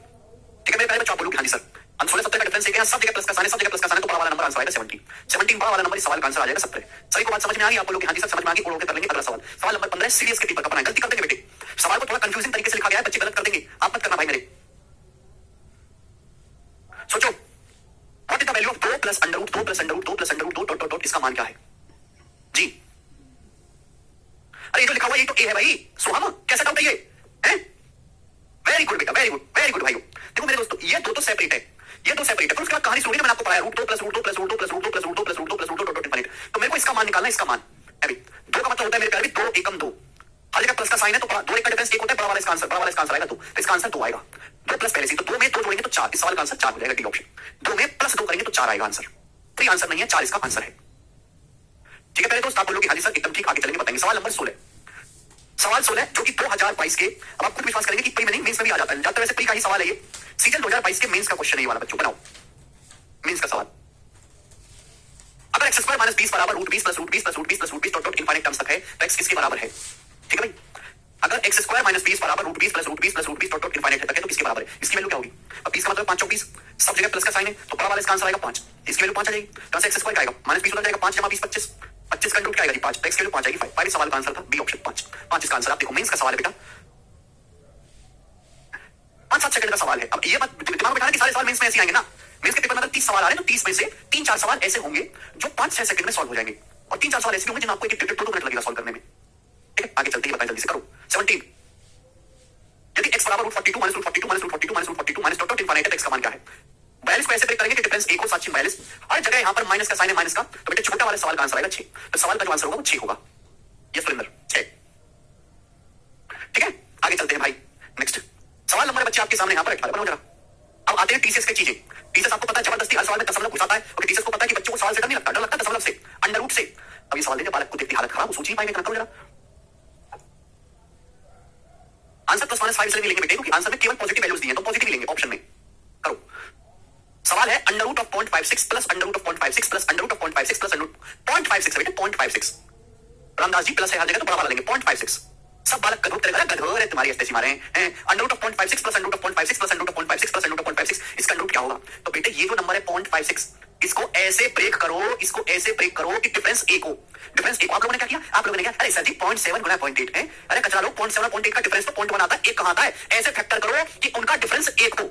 ठीक है मेरे प्यारे बच्चों। आप बोलोगे हां जी सर, हम 16 17 का डिफरेंस लेके सब जगह प्लस का साइन है, सब जगह प्लस का साइन है तो बड़ा वाला नंबर आंसर आएगा 17। 17 बड़ा वाला नंबर, इस सवाल का आंसर आ जाएगा 17। सभी को बात समझ में आ गई? आप बोलोगे हां जी सर समझ में आ गई, बोलोगे कर लेंगे। अगला सवाल, सवाल नंबर 15 सीरीज के पेपर का, गलती कर देंगे बेटे, सवाल को थोड़ा कंफ्यूजिंग तरीके से लिखा गया है, बच्चे गलत कर देंगे, आप मत करना भाई मेरे। सोचो, what is the value of 2 plus under root 2 plus under root 2 plus under root 2 dot dot dot, इसका मान क्या है जी? अरे ये जो लिखा हुआ ये तो ए है भाई, सोहम कैसा डाउट है ये? वेरी गुड बेटा, वेरी गुड भाइयों। देखो मेरे दोस्तों, ये दो तो सेपरेट है, ये दो सेपरेट है, फिर उसके बाद कहानी सुनिए, मैंने आपको पढ़ाया root 2 plus root 2 plus root 2 plus root 2 plus root 2 plus root 2 plus root 2 dot infinite. तो मेरे को इसका मान निकालना है, इसका मान अभी 2 का मतलब होता है मेरे प्यारे 2 एकम 2, हर जगह प्लस का साइन है तो 2 का डिफरेंस 1 होता है, बड़ा वाला इसका आंसर, बड़ा वाला इसका आंसर आएगा 2, तो इसका आंसर 2 आएगा। 2 प्लस पहले से, तो 2 में 2 जोड़ेंगे तो 4, इस सवाल का आंसर 4 हो जाएगा, डी ऑप्शन। 2 में प्लस 2 करेंगे तो 4 आएगा आंसर, 3 आंसर नहीं है, 4 इसका आंसर है, ठीक है। पहले दोस्त आप बोलोगे हां जी सर एकदम ठीक, आगे चलेंगे बताएंगे। सवाल नंबर 16, सवाल 16 जो कि 2022 के, अब आप खुद विश्वास करेंगे कि प्री में नहीं मेंस में भी आ जाता है, जाता है वैसे प्री का ही सवाल है ये, सीजन 2022 के मेंस का क्वेश्चन है ये वाला बच्चों, बनाओ मेंस का सवाल। अगर x स्क्वायर माइनस 20 बराबर root 20 plus root 20 plus root 20 plus root 20 dot dot infinite terms तक है तो x किसके बराबर है? ठीक है भाई, अगर x स्क्वायर माइनस 20 बराबर root 20 plus root 20 plus root 20 dot dot infinite तक है तो किसके बराबर है? इसकी वैल्यू क्या होगी? अब 20 का मतलब 5 20, सब जगह प्लस का साइन है तो बड़ा वाला इसका आंसर आएगा 5, इसकी वैल्यू 5 आ जाएगी। कहां से x स्क्वायर आएगा माइनस 20 हो जाएगा, 5 जमा 20 25, 25 का रूट क्या आएगा जी 5, x की वैल्यू 5 आएगी 5। सवाल का आंसर था बी ऑप्शन 5, 5 इसका आंसर। आप देखो मेंस का सवाल है बेटा, 5-7 सेकंड का सवाल है। अब ये बात दिमाग में बिठाना कि सारे सवाल मेंस में ऐसे आएंगे ना, मेंस के पेपर में अगर 30 सवाल आ रहे हैं तो 30 में से 3-4 सवाल ऐसे होंगे जो 5-6 सेकंड में सॉल्व हो जाएंगे, और 3-4 सवाल ऐसे होंगे जिन आपको 1-1.5-2 मिनट लगेगा सॉल्व करने में, ठीक है। आगे चलते हैं, बताएं जल्दी से करो। 17, यदि x बराबर root 42 minus root 42 minus root 42 minus root 42 minus dot dot infinite है, x का मान क्या है? 42 को ऐसे ब्रेक करेंगे कि डिफरेंस 1 हो, 7 42, हर जगह यहां पर माइनस का साइन है, माइनस का, तो बेटे छोटा वाले सवाल का आंसर आएगा 6, तो सवाल का जो आंसर होगा वो 6 होगा। ये सुरेंद्र 6, ठीक है। आगे चलते हैं भाई, नेक्स्ट सवाल नंबर बच्चे आपके सामने यहां पर रखा है, जरा। अब आते हैं टीसीएस के चीजें। टीसीएस आपको पता है जबरदस्ती हर सवाल में दशमलव घुसाता है, क्योंकि टीसीएस को पता है कि बच्चों को सवाल से डर नहीं लगता, डर लगता है दशमलव से, अंडर रूट से। अब ये सवाल देने बालक को देखते हालत खराब, वो सोच नहीं पाएंगे, करो जरा। आंसर प्लस माइनस 5 इसलिए नहीं लेंगे बेटे क्योंकि आंसर में केवल पॉजिटिव वैल्यूज दी हैं, तो पॉजिटिव लेंगे ऑप्शन में। करो, सवाल है under root of 0.56 plus under root of 0.56 plus under root of 0.56 plus under 0.56 है बेटे, 0.56। रामदास जी प्लस है हर जगह तो बड़ा वाला लेंगे 0.56। सब बालक गधों करेगा, गधोर है तुम्हारी ऐसे मारे हैं। Under root of 0.56 plus under root of 0.56 plus under root of 0.56 plus under root of 0.56, इसका अंडर रूट क्या होगा? तो बेटे ये जो नंबर है 0.56, इसको ऐसे ब्रेक करो, इसको ऐसे ब्रेक करो कि डिफरेंस 1 हो, डिफरेंस 1 हो। आप लोगों ने क्या किया? आप लोगों ने क्या, अरे सर जी 0.7 गुना 0.8 है, अरे कचरा लोग 0.7 0.8 का डिफरेंस तो 0.1 आता है, 1 कहां आता है? ऐसे फैक्टर करो कि उनका डिफरेंस 1 हो।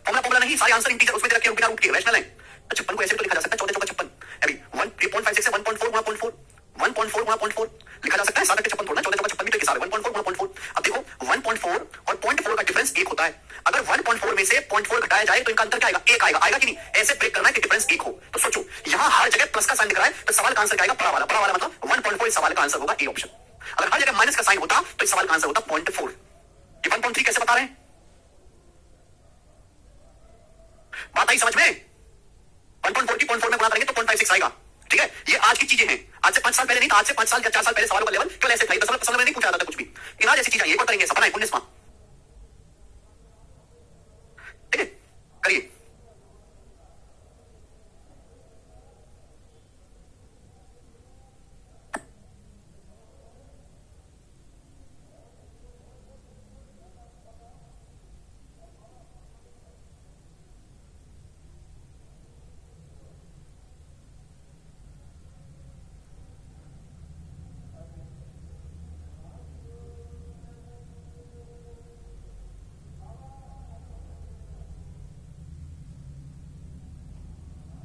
फॉर्मूला नहीं, सारे आंसर इंटीजर उसमें रखे बिना रूट के, रैशनल है। 56 को ऐसे तो लिखा जा सकता है 14 56, अभी 1.56 से 1.4 गुना 0.4, 1.4 गुना 0.4 लिखा जा सकता है, 7 के 56 थोड़ा, 14 56 मीटर के हिसाब है, 1.4 गुना 0.4। अब देखो 1.4 और 0.4 का डिफरेंस 1 होता है, अगर 1.4 में से 0.4 घटाया जाए तो इनका अंतर क्या आएगा? 1 आएगा, आएगा कि नहीं? ऐसे ब्रेक करना है कि डिफरेंस 1 हो। तो सोचो यहाँ हर जगह प्लस का साइन दिख रहा है, तो सवाल का आंसर क्या आएगा? बड़ा वाला, बड़ा वाला मतलब 1.4, इस सवाल का आंसर होगा ए ऑप्शन। अगर हर जगह माइनस का साइन होता तो इस सवाल का आंसर होता 0.4। 1.3 कैसे बता रहे हैं? बात आई समझ में? 1.4 की 0.4 में गुना करेंगे तो 0.56 आएगा, ठीक है। ये आज की चीजें हैं, आज से 5 साल पहले नहीं था, आज से 5 साल या 4 साल पहले सवालों का लेवल क्यों ऐसे था, दशमलव में नहीं पूछा जाता था कुछ भी, लेकिन आज ऐसी चीजें ये करेंगे, सपना है 19वां, ठीक है। करिए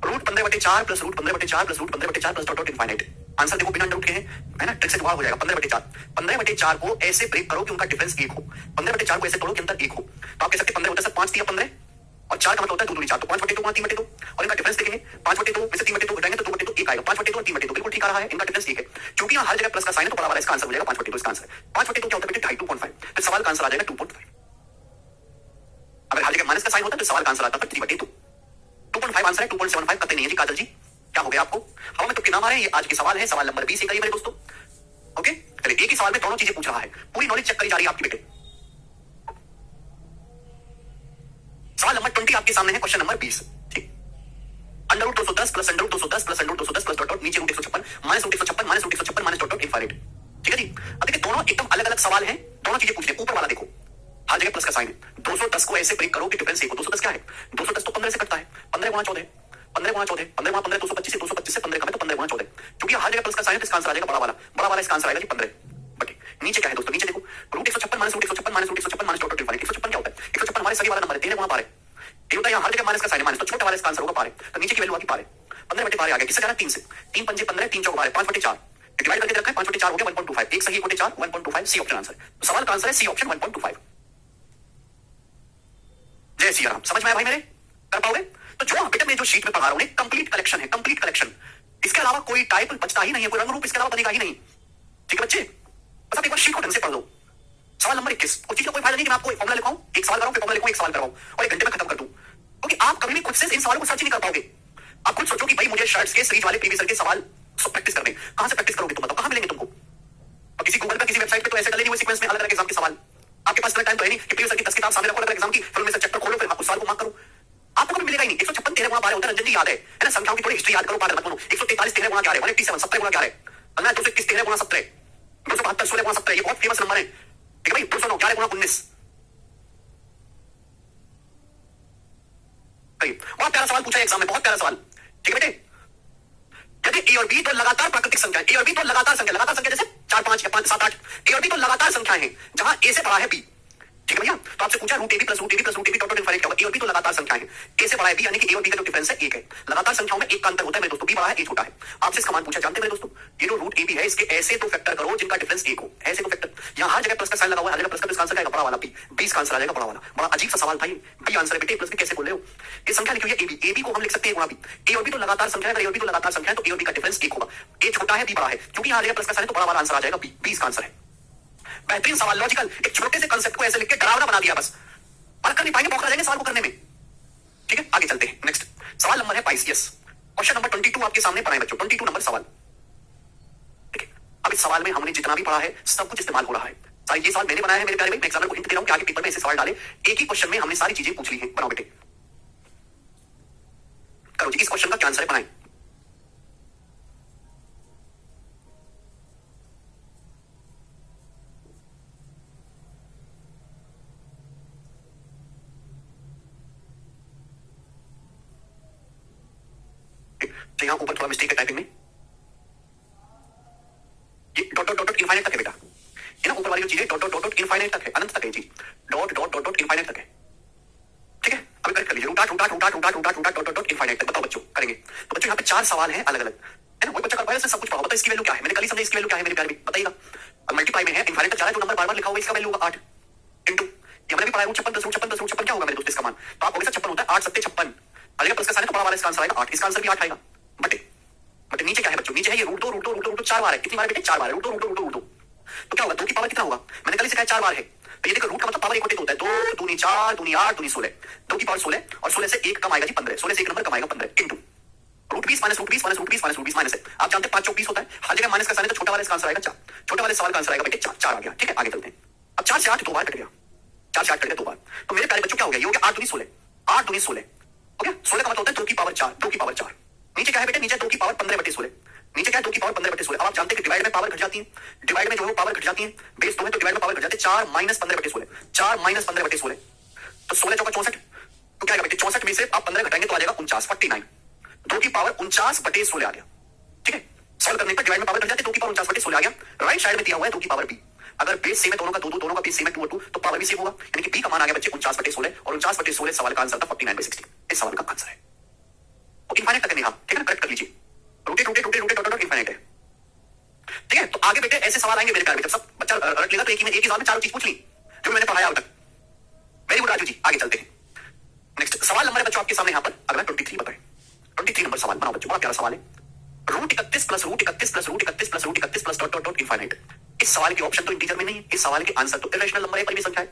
root 15/4 plus root 15/4 plus root 15/4 plus dot dot infinite. Answer देखो बिना अंडर रूट के है ना, ट्रिक से जुगाड़ हो जाएगा। 15/4 15/4 को ऐसे ब्रेक करो कि उनका डिफरेंस 1 हो। 15/4 को ऐसे तोड़ो कि अंतर 1 हो। तो आप कह सकते 15 होता है 5 3 15 और 4 का मतलब होता है 2 दूनी 4, तो 5/2 गुणा 3/2 और इनका डिफरेंस देखेंगे 5/2 में से 3/2 घटाएंगे तो 2/2 1 आएगा। 5/2 और 3/2 बिल्कुल ठीक आ रहा है, इनका डिफरेंस 1 है। क्योंकि यहाँ हर जगह प्लस का साइन है तो बड़ा वाला इसका आंसर हो जाएगा 5/2 इसका आंसर है। 5/2 क्या होता है बेटे 2.5 2.5, फिर सवाल का आंसर आ जाएगा 2.5। अगर हर जगह माइनस का साइन होता है तो सवाल का आंसर आता है 3/2। 2.5 आंसर है, 2.75 कतई नहीं है जी काजल जी। क्या हो गया आपको? हवा में तुक्के ना मारे, ये आज के सवाल है, सवाल नंबर 20 करिए मेरे दोस्तों। ओके चलिए, एक ही सवाल में दोनों चीजें पूछ रहा है, पूरी नॉलेज चेक करी जा रही है आपकी बेटे। सवाल नंबर 20 आपके सामने है, क्वेश्चन नंबर 20। ठीक, under root 210 plus under root 210 plus under root 210 plus dot dot नीचे root 156 minus root 156 minus root 156 minus dot dot infinite. ठीक है जी। अब देखिए दोनों एकदम अलग अलग सवाल हैं, दोनों चीजें पूछ रहे हैं। ऊपर वाला देखो, हर जगह प्लस का साइन है। 210 को ऐसे ब्रेक करो कि डिफरेंस 1 हो। 210 क्या है? 210 तो 15 से कटता है, 15 गुणा 14 15 गुणा 14 15 गुणा 15 225 से 225 से 15 कम है तो 15 गुणा 14। क्योंकि हर जगह प्लस का साइन है तो इसका आंसर आ जाएगा बड़ा वाला इसका आंसर आएगा जी 15 बटे। नीचे क्या है दोस्तों? नीचे देखो root 156 minus root 156 minus root 156 minus dot dot infinite. 156 क्या होता है? 156 हमारे सभी वाला नंबर है, 13 गुणा पारे। ये होता है यहाँ हर जगह माइनस का साइन है, माइनस तो छोटा वाला इसका आंसर होगा पारे। तो नीचे की वैल्यू आ गई पारे, 15 बटे पारे आ गया। किससे जाना? 3 से। 3 पंजे 15, 3 चौक 12, 5/4 डिवाइड करके रखा है। 5/4 हो गया 1.25, एक सही 1/4 1.25, सी ऑप्शन आंसर। तो सवाल का आंसर है सी ऑप्शन 1.25। जय श्री राम। समझ में आया भाई मेरे? कर पाओगे? तो जो बेटा मैं जो शीट में पढ़ा रहा हूं कंप्लीट कलेक्शन है, कंप्लीट कलेक्शन। इसके अलावा कोई टाइप बचता ही नहीं है, कोई रंग रूप इसके अलावा बनेगा ही नहीं। ठीक है बच्चे, बस आप एक बार शीट को ढंग से पढ़ लो। सवाल नंबर 21, कुछ चीज का कोई फायदा नहीं कि मैं आपको फॉर्मुला लिखाऊं, एक सवाल कराऊं, फिर फॉर्मुला लिखाऊं, एक सवाल कराऊं और 1 घंटे में खत्म कर दूं। क्योंकि आप कभी भी खुद से इन सवालों को सर्च नहीं कर पाओगे। आप खुद सोचो कि भाई मुझे शर्ट्स के सीरीज वाले प्रीवियस के सवाल प्रैक्टिस करने, कहां से प्रैक्टिस करोगे तुम बताओ? कहां मिलेंगे तुमको? और किसी गूगल पर किसी वेबसाइट पे तो ऐसे डाले नहीं हुए सीक्वेंस में अलग अलग एग्जाम के सवाल। आपके पास इतना टाइम तो है नहीं कि प्रीवियस की 10 किताब सामने रखो, अलग एग्जाम की फिर में से चैप्टर खोलो, फिर आप उस सवाल को मार्क करो। आपको कभी मिलेगा ही नहीं। 156 13 गुणा 12 होता है, रंजन जी याद है ना? संख्याओं की थोड़ी हिस्ट्री याद करो, पाठ मत बोलो। 143 13 गुणा क्या है? 187 17 गुणा क्या है? 221 13 गुणा 17 272 16 गुणा 17, ये बहुत फेमस नंबर है। ठीक है भाई, 209 11 गुणा 19। बहुत प्यारा सवाल पूछा है एग्जाम में, बहुत प्यारा सवाल। ठीक है बेटे, यदि ए और बी तो लगातार प्राकृतिक संख्या, ए और बी तो लगातार संख्या जैसे 4 5 या 5 7 8, ए और बी तो लगातार संख्याएं हैं जहां ए से बड़ा है बी। ठीक है भैया, तो आपसे पूछा root a b plus root a b plus root a b dot dot infinite क्या होगा? ए और बी तो लगातार संख्याएं हैं, ए से बड़ा है बी, यानी कि ए और बी का जो डिफरेंस है 1 है। लगातार संख्याओं में 1 का अंतर होता है मेरे दोस्तों, बी बड़ा है ए छोटा है। आपसे इसका मान पूछा, जानते हैं मेरे दोस्तों? ये जो रूट ए बी है इसके ऐसे तो फैक्टर करो जिनका डिफरेंस 1 हो, ऐसे तो फैक्टर। यहां हर जगह प्लस का साइन लगा हुआ है, हर जगह प्लस का, तो इसका आंसर आएगा बड़ा वाला बी, 20 का आंसर आ जाएगा बड़ा वाला। बड़ा अजीब सा सवाल भाई, बी आंसर है बेटे, प्लस बी कैसे बोल रहे हो? ये संख्या लिखी हुई है ए बी, ए बी को हम लिख सकते हैं गुणा बी। ए और बी तो लगातार संख्या है, अगर ए और बी तो लगातार संख्या है तो ए और बी का डिफरेंस 1 होगा। ए छोटा है बी बड़ा है, क्योंकि यहां जगह प्लस का साइन है तो बड़ा वाला आंसर आ जाएगा बी, 20 का आंसर है। बेहतरीन सवाल, लॉजिकल, एक छोटे से कांसेप्ट को ऐसे लिख के डरावना बना दिया बस। अलग कर नहीं पाएंगे, बौखला जाएंगे सवाल को करने में। ठीक है, आगे चलते हैं। नेक्स्ट सवाल नंबर है 22। यस, क्वेश्चन नंबर 22 आपके सामने पढ़ा है बच्चों, 22 नंबर सवाल। ठीक है, अब इस सवाल में हमने जितना भी पढ़ा है सब कुछ इस्तेमाल हो रहा है। सारी ये सवाल मैंने बनाया है मेरे प्यारे भाई, मैं एग्जामिनर को हिंट दे रहा हूं कि आगे पेपर में ऐसे सवाल डाले। एक ही क्वेश्चन में हमने सारी चीजें पूछ ली हैं। बनाओ बेटे, करो जी, इस क्वेश्चन का क्या आंसर है बनाएं। तो यहां ऊपर थोड़ा मिस्टेक है टाइपिंग में, ये डॉट डॉट डॉट इनफाइनाइट तक है बेटा, ये ना ऊपर वाली जो चीज है डॉट डॉट डॉट इनफाइनाइट तक है, अनंत तक है जी, dot dot dot dot infinite तक है। ठीक है, अभी करेक्ट कर लीजिए, root 8 root 8 root 8 root 8 root 8 root 8 dot dot infinite तक। बताओ बच्चों, करेंगे तो बच्चों यहाँ पे 4 सवाल हैं अलग अलग, है ना? वही बच्चा कर पाएगा, सब कुछ पढ़ा। बताओ इसकी वैल्यू क्या है? मैंने कल ही समझा इसकी वैल्यू क्या है मेरे प्यारे, बताइएगा। अब मल्टीप्लाई में है, इनफाइनाइट तक जा रहा है, जो नंबर बार बार लिखा हुआ इसका वैल्यू होगा 8 इंटू, ये हमने भी पढ़ा है, 56 10 56 10 56 क्या होगा मेरे दोस्त इसका मान? तो आप बोले 56 होता है, 8 7 56, अगर प्लस का साइन है तो बड़ा वाला इसका आंसर आएगा 8, इसका आंसर भी 8 आएगा। बटे बटे नीचे क्या है बच्चों? नीचे है ये रूट 2 रूट 2 रूट 2 रूट 2 4 बार है। कितनी बार बेटे? 4 बार है, रूट 2 रूट 2 रूट 2 रूट 2। तो क्या होगा? 2 की पावर कितना होगा? मैंने कल ही सिखाया 4 बार है। तो ये देखो रूट का मतलब पावर 1 होता है, 2 दूनी 4 दूनी 8 दूनी 16, 2 की पावर 16 और 16 से 1 कम आएगा जी 15, 16 से 1 नंबर कम आएगा 15 into root 20 minus root 20 minus root 20 minus root 20 minus है। आप जानते हैं 5 चौक 20 होता है, हर जगह माइनस का साइन है तो छोटा वाला इसका आंसर आएगा 4, छोटे वाले सवाल का आंसर आएगा बेटे 4 आ गया। ठीक है, आगे चलते हैं। अब 4 से 8 2 बार कट गया, 4 से 8 कट गया 2 बार। तो मेरे प्यारे बच्चों क्या हो गया? ये हो गया 8 दूनी 16, 8 दूनी 16 हो गया। 16 का मतलब होता है 2 की पावर 4, 2 की पावर 4। नीचे क्या है बेटे? नीचे 2 की पावर 15/16, नीचे क्या है? 2 की पावर 15/16। अब आप जानते हैं कि डिवाइड में पावर घट जाती है, डिवाइड में जो है पावर घट जाती है, बेस 2 है तो डिवाइड में पावर घट जाती है, 4 माइनस 15/16, 4 माइनस 15/16 तो 16 चौका 64, तो क्या आएगा बेटे? 64 में से आप 15 घटाएंगे तो आ जाएगा 49, 49, 2 की पावर 49/16 आ गया। ठीक है, सॉल्व करने पर डिवाइड में पावर घट जाती है, 2 की पावर 49/16 आ गया। राइट साइड में दिया हुआ है 2 की पावर b, अगर बेस सेम है दोनों का 2 2, दोनों का बेस सेम है 2 और 2, तो पावर भी सेम होगा, यानी कि b का मान आ गया बच्चे 49/16 और 49/16 सवाल का आंसर था 49/60। इस सवाल का आंसर है। वो इनफाइनाइट तक नहीं, ठीक है ना, करेक्ट कर लीजिए, rooted rooted rooted rooted dot dot infinite है, ठीक है। तो आगे बेटे ऐसे सवाल आएंगे मेरे ख्याल में, जब सब बच्चा रट लेगा तो एक ही सवाल में चारों चीज पूछ ली जो मैंने पढ़ाया अब तक। वेरी गुड राजू जी, आगे चलते हैं। नेक्स्ट सवाल नंबर है बच्चों आपके सामने यहाँ पर, अगला 23 बताएं, 23 नंबर सवाल बनाओ बच्चों, बड़ा प्यारा सवाल है। Root 31 plus root 31 plus root 31 plus root 31 plus dot dot dot infinite. इस सवाल के ऑप्शन तो इंटीजर में नहीं है, इस सवाल के आंसर तो इरेशनल नंबर है, परिमेय संख्या है,